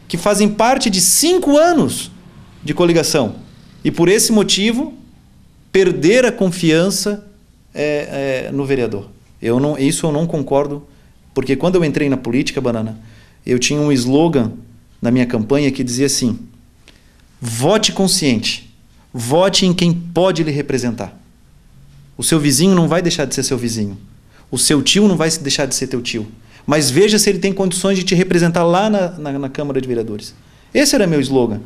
que fazem parte de 5 anos de coligação. E por esse motivo, perder a confiança no vereador. Isso eu não concordo, porque quando eu entrei na política, Banana, eu tinha um slogan na minha campanha que dizia assim, vote consciente, vote em quem pode lhe representar. O seu vizinho não vai deixar de ser seu vizinho. O seu tio não vai deixar de ser teu tio. Mas veja se ele tem condições de te representar lá na Câmara de Vereadores. Esse era meu slogan.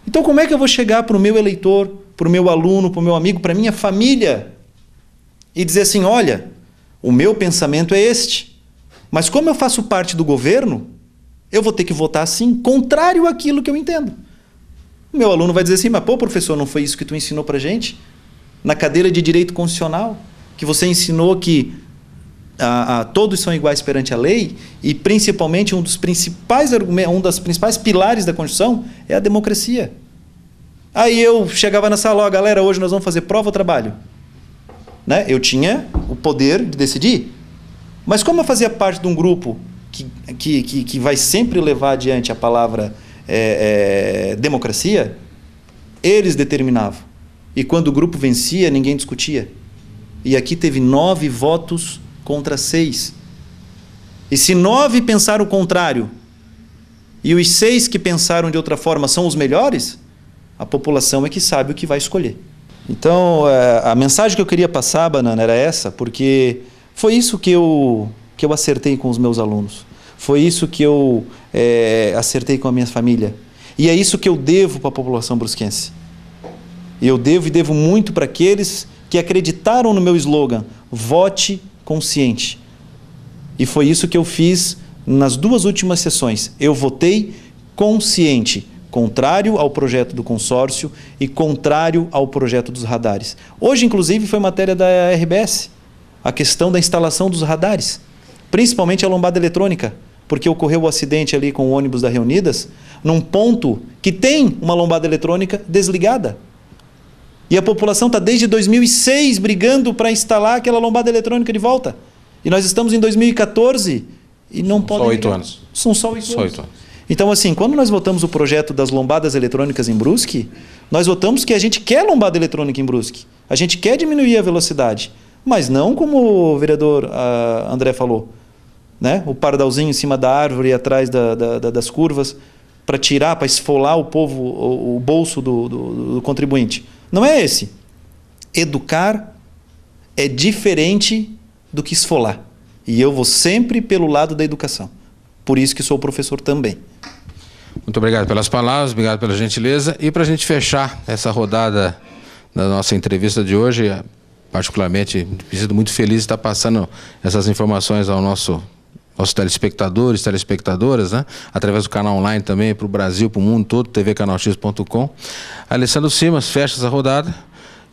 Então como é que eu vou chegar para o meu eleitor, para o meu aluno, para o meu amigo, para a minha família e dizer assim, olha, o meu pensamento é este, mas como eu faço parte do governo, eu vou ter que votar assim, contrário àquilo que eu entendo. O meu aluno vai dizer assim, mas pô, professor, não foi isso que tu ensinou para a gente? Na cadeira de Direito Constitucional, que você ensinou que todos são iguais perante a lei e principalmente um dos principais pilares da Constituição é a democracia. Aí eu chegava na sala, ó, galera, hoje nós vamos fazer prova ou trabalho? Né? Eu tinha o poder de decidir. Mas como eu fazia parte de um grupo que vai sempre levar adiante a palavra democracia, eles determinavam. E quando o grupo vencia, ninguém discutia. E aqui teve 9 votos contra 6. E se 9 pensaram o contrário, e os 6 que pensaram de outra forma são os melhores, a população é que sabe o que vai escolher. Então, a mensagem que eu queria passar, Banana, era essa, porque foi isso que eu acertei com os meus alunos. Foi isso que eu acertei com a minha família. E é isso que eu devo para a população brusquense. Eu devo muito para aqueles que acreditaram no meu slogan, vote consciente. E foi isso que eu fiz nas 2 últimas sessões. Eu votei consciente, contrário ao projeto do consórcio e contrário ao projeto dos radares. Hoje, inclusive, foi matéria da RBS, a questão da instalação dos radares, principalmente a lombada eletrônica, porque ocorreu o acidente ali com o ônibus da Reunidas, num ponto que tem uma lombada eletrônica desligada. E a população está desde 2006 brigando para instalar aquela lombada eletrônica de volta. E nós estamos em 2014 e não podem... Só 8 anos. São só 8 anos. Então, assim, quando nós votamos o projeto das lombadas eletrônicas em Brusque, nós votamos que a gente quer lombada eletrônica em Brusque. A gente quer diminuir a velocidade. Mas não como o vereador André falou, né? O pardalzinho em cima da árvore, atrás das curvas, para tirar, para esfolar o povo, o bolso do contribuinte. Não é esse. Educar é diferente do que esfolar. E eu vou sempre pelo lado da educação. Por isso que sou professor também. Muito obrigado pelas palavras, obrigado pela gentileza. E para a gente fechar essa rodada da nossa entrevista de hoje, particularmente, me sinto muito feliz de estar passando essas informações ao nossos telespectadores, telespectadoras, né? Através do canal online também, para o Brasil, para o mundo todo, tvcanalx.com. Alessandro Simas fecha essa rodada.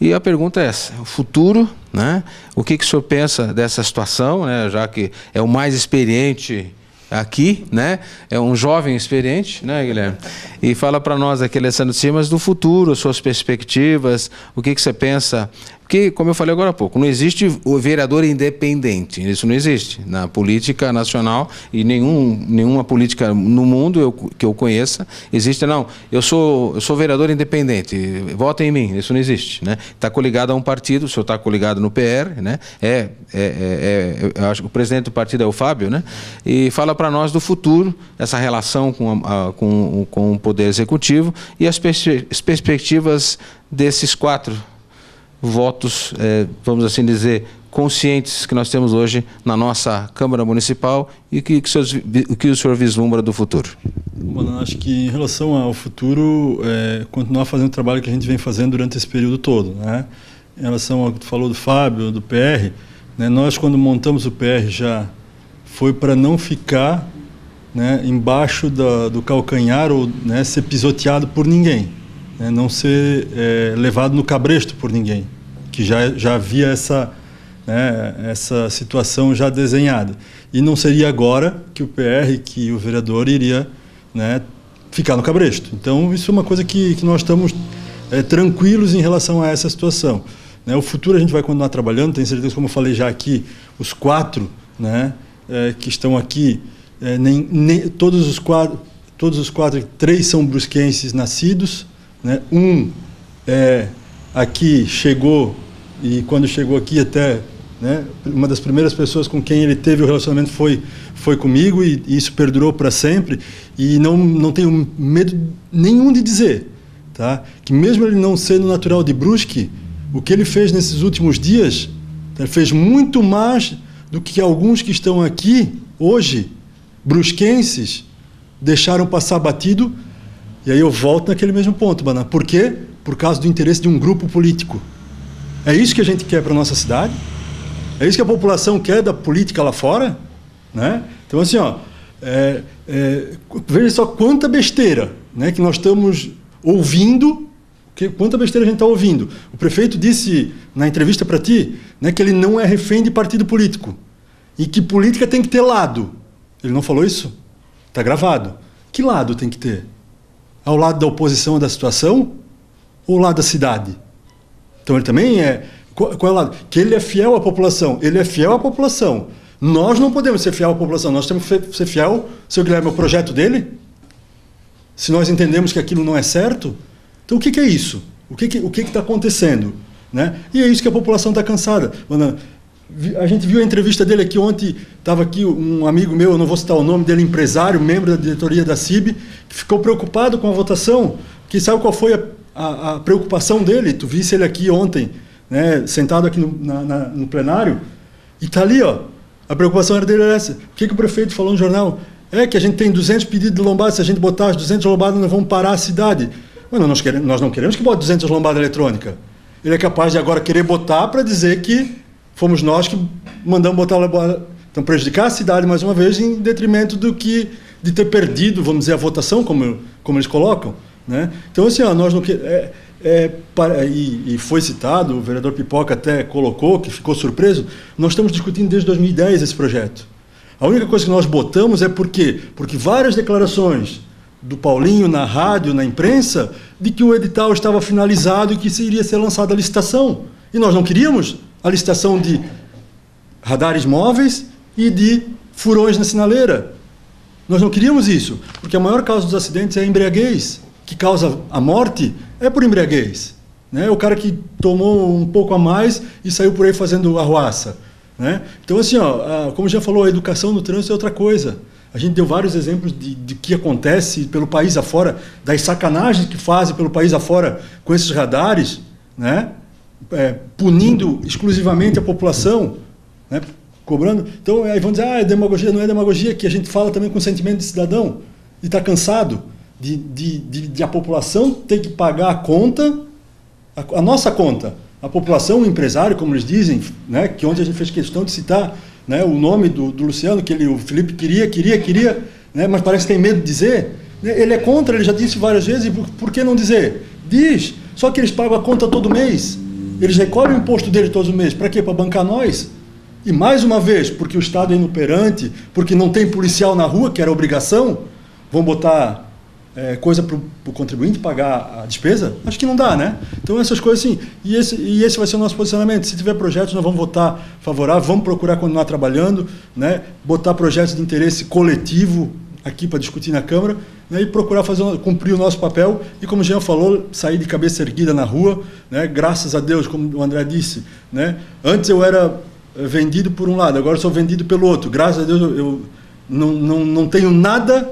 E a pergunta é essa, o futuro, né? O que o senhor pensa dessa situação, né? Já que é o mais experiente aqui, né? É um jovem experiente, né, Guilherme? E fala para nós aqui, Alessandro Simas, do futuro, suas perspectivas, o que você pensa. Porque, como eu falei agora há pouco, não existe o vereador independente, isso não existe na política nacional e nenhuma política no mundo que eu conheça existe, não, eu sou vereador independente, votem em mim, isso não existe, né? Está coligado a um partido, o senhor está coligado no PR, né? Eu acho que o presidente do partido é o Fábio, né? E fala para nós do futuro, essa relação com o Poder Executivo e as perspectivas desses 4 votos, vamos assim dizer, conscientes que nós temos hoje na nossa Câmara Municipal e o que o senhor vislumbra do futuro. Bom, acho que em relação ao futuro, continuar fazendo o trabalho que a gente vem fazendo durante esse período todo, né? Em relação ao que tu falou do Fábio, do PR, né, nós quando montamos o PR já foi para não ficar, né, embaixo do calcanhar ou, né, ser pisoteado por ninguém. Não ser levado no cabresto por ninguém, que já havia essa situação já desenhada. E não seria agora que o PR, que o vereador iria, né, ficar no cabresto. Então, isso é uma coisa que nós estamos tranquilos em relação a essa situação. Né? O futuro a gente vai continuar trabalhando, tenho certeza, como eu falei já aqui, os 4, né, que estão aqui, todos os 4, 3 são brusquenses nascidos, né? Aqui chegou, e quando chegou aqui até, né, uma das primeiras pessoas com quem ele teve o relacionamento foi comigo, e isso perdurou para sempre, e não tenho medo nenhum de dizer, tá? Que mesmo ele não sendo natural de Brusque, o que ele fez nesses últimos dias, ele fez muito mais do que alguns que estão aqui hoje, brusquenses, deixaram passar batido. E aí eu volto naquele mesmo ponto, Baná. Por quê? Por causa do interesse de um grupo político. É isso que a gente quer para a nossa cidade? É isso que a população quer da política lá fora? Né? Então, assim, ó, veja só quanta besteira, né, que nós estamos ouvindo, quanta besteira a gente está ouvindo. O prefeito disse na entrevista para ti, né, que ele não é refém de partido político e que política tem que ter lado. Ele não falou isso? Está gravado. Que lado tem que ter? Ao lado da oposição da situação ou ao lado da cidade? Então ele também é... Qual é o lado? Que ele é fiel à população. Ele é fiel à população. Nós não podemos ser fiel à população. Nós temos que ser fiel, seu Guilherme, ao projeto dele. Se nós entendemos que aquilo não é certo, então o que é isso? O que está acontecendo? Né? E é isso que a população está cansada. A gente viu a entrevista dele aqui ontem, estava aqui um amigo meu, eu não vou citar o nome dele, empresário, membro da diretoria da CIB, que ficou preocupado com a votação, que sabe qual foi a preocupação dele? Tu visse ele aqui ontem, né, sentado aqui no plenário, e está ali, ó, a preocupação dele era essa. O que o prefeito falou no jornal? É que a gente tem 200 pedidos de lombada, se a gente botar as 200 lombadas, nós vamos parar a cidade. Mas nós não queremos que bote 200 lombadas eletrônicas. Ele é capaz de agora querer botar para dizer que fomos nós que mandamos botar lombada. Então, prejudicar a cidade, mais uma vez, em detrimento de ter perdido, vamos dizer, a votação, como eles colocam. Né? Então, assim, ó, nós não queremos... E foi citado, o vereador Pipoca até colocou, que ficou surpreso, nós estamos discutindo desde 2010 esse projeto. A única coisa que nós botamos é porque várias declarações do Paulinho na rádio, na imprensa, de que o edital estava finalizado e que iria ser lançada a licitação. E nós não queríamos a licitação de radares móveis e de furões na sinaleira. Nós não queríamos isso, porque a maior causa dos acidentes é a embriaguez, que causa a morte é por embriaguez. Né? O cara que tomou um pouco a mais e saiu por aí fazendo arruaça. Né? Então, assim, ó, como já falou, a educação no trânsito é outra coisa. A gente deu vários exemplos de que acontece pelo país afora, das sacanagens que fazem pelo país afora com esses radares, né? Punindo exclusivamente a população, né? Cobrando. Então, aí vão dizer, é demagogia, não é demagogia, que a gente fala também com sentimento de cidadão, e está cansado de a população ter que pagar a conta, a nossa conta. A população, o empresário, como eles dizem, né, que ontem a gente fez questão de citar, né, o nome do Luciano, que o Felipe queria, né, mas parece que tem medo de dizer. Né, ele é contra, ele já disse várias vezes, e por que não dizer? Diz, só que eles pagam a conta todo mês. Eles recolhem o imposto dele todos os meses. Para quê? Para bancar nós. E mais uma vez, porque o Estado é inoperante, porque não tem policial na rua, que era obrigação, vão botar... coisa para o contribuinte pagar a despesa? Acho que não dá, né? Então, essas coisas assim. E esse vai ser o nosso posicionamento. Se tiver projetos, nós vamos votar favorável, vamos procurar continuar trabalhando, né? Botar projetos de interesse coletivo aqui para discutir na Câmara, né? E procurar cumprir o nosso papel. E, como o Jean falou, sair de cabeça erguida na rua, né? Graças a Deus, como o André disse, né? Antes eu era vendido por um lado, agora eu sou vendido pelo outro. Graças a Deus eu não tenho nada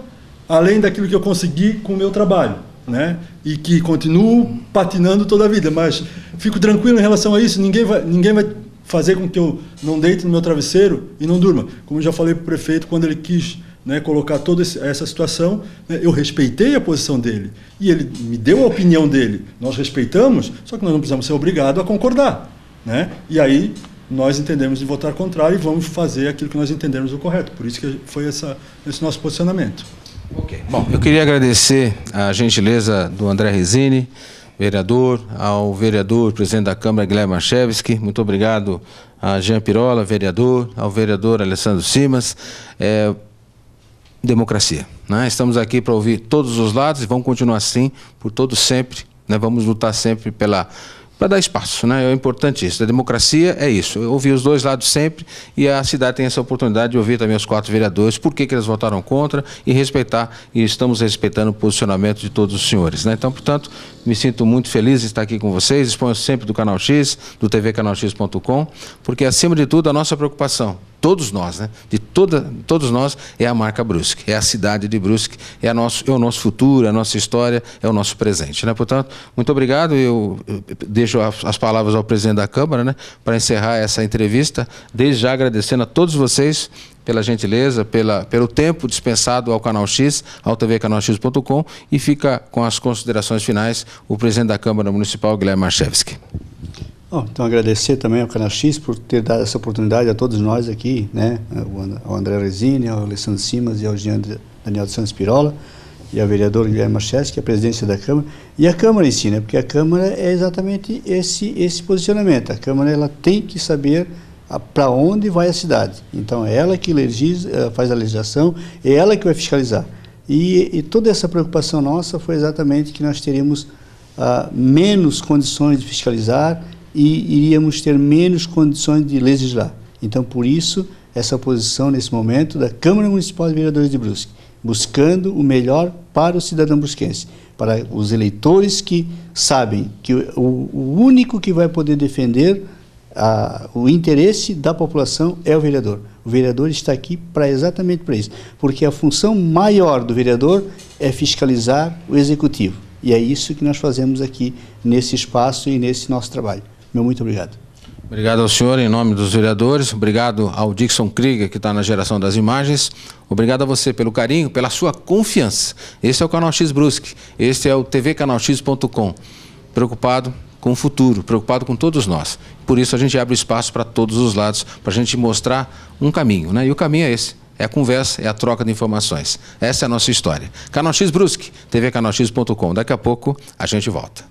além daquilo que eu consegui com o meu trabalho, né? E que continuo patinando toda a vida, mas fico tranquilo em relação a isso, ninguém vai fazer com que eu não deite no meu travesseiro e não durma. Como eu já falei para o prefeito, quando ele quis, né, colocar toda essa situação, né, eu respeitei a posição dele, e ele me deu a opinião dele, nós respeitamos, só que nós não precisamos ser obrigados a concordar, né? E aí nós entendemos de votar contrário e vamos fazer aquilo que nós entendemos o correto, por isso que foi esse nosso posicionamento. Ok. Bom, eu queria agradecer a gentileza do André Resini, vereador, ao vereador, presidente da Câmara, Guilherme Marchevski, muito obrigado a Jean Pirola, vereador, ao vereador Alessandro Simas. Democracia, né? Estamos aqui para ouvir todos os lados e vamos continuar assim por todos sempre, né? Vamos lutar sempre para dar espaço, né? É importante isso. A democracia é isso. Eu ouvi os dois lados sempre e a cidade tem essa oportunidade de ouvir também os 4 vereadores, por que eles votaram contra e respeitar, e estamos respeitando o posicionamento de todos os senhores, né? Então, portanto, me sinto muito feliz de estar aqui com vocês, exponho sempre do Canal X, do tvcanalx.com, porque acima de tudo a nossa preocupação todos nós, né? Todos nós, é a marca Brusque, é a cidade de Brusque, é o nosso futuro, é a nossa história, é o nosso presente, né? Portanto, muito obrigado. Eu deixo as palavras ao presidente da Câmara, né, para encerrar essa entrevista, desde já agradecendo a todos vocês pela gentileza, pelo tempo dispensado ao Canal X, ao tvcanalx.com, e fica com as considerações finais o presidente da Câmara Municipal, Guilherme Marchevski. Bom, então agradecer também ao Canal X por ter dado essa oportunidade a todos nós aqui, né, ao André Resini, ao Alessandro Simas e ao Daniel de Santos Pirola, e ao vereador Guilherme Marchevski, a presidência da Câmara, e a Câmara em si, né, porque a Câmara é exatamente esse posicionamento. A Câmara, ela tem que saber para onde vai a cidade. Então é ela que faz a legislação, é ela que vai fiscalizar. E toda essa preocupação nossa foi exatamente que nós teríamos menos condições de fiscalizar e iríamos ter menos condições de legislar. Então, por isso, essa posição nesse momento da Câmara Municipal de Vereadores de Brusque, buscando o melhor para o cidadão brusquense, para os eleitores que sabem que o único que vai poder defender o interesse da população é o vereador. O vereador está aqui exatamente para isso, porque a função maior do vereador é fiscalizar o executivo. E é isso que nós fazemos aqui nesse espaço e nesse nosso trabalho. Meu muito obrigado. Obrigado ao senhor, em nome dos vereadores. Obrigado ao Dixon Krieger, que está na geração das imagens. Obrigado a você pelo carinho, pela sua confiança. Esse é o Canal X Brusque. Esse é o tvcanalx.com. Preocupado com o futuro, preocupado com todos nós. Por isso a gente abre espaço para todos os lados, para a gente mostrar um caminho, né? E o caminho é esse. É a conversa, é a troca de informações. Essa é a nossa história. Canal X Brusque, tvcanalx.com. Daqui a pouco a gente volta.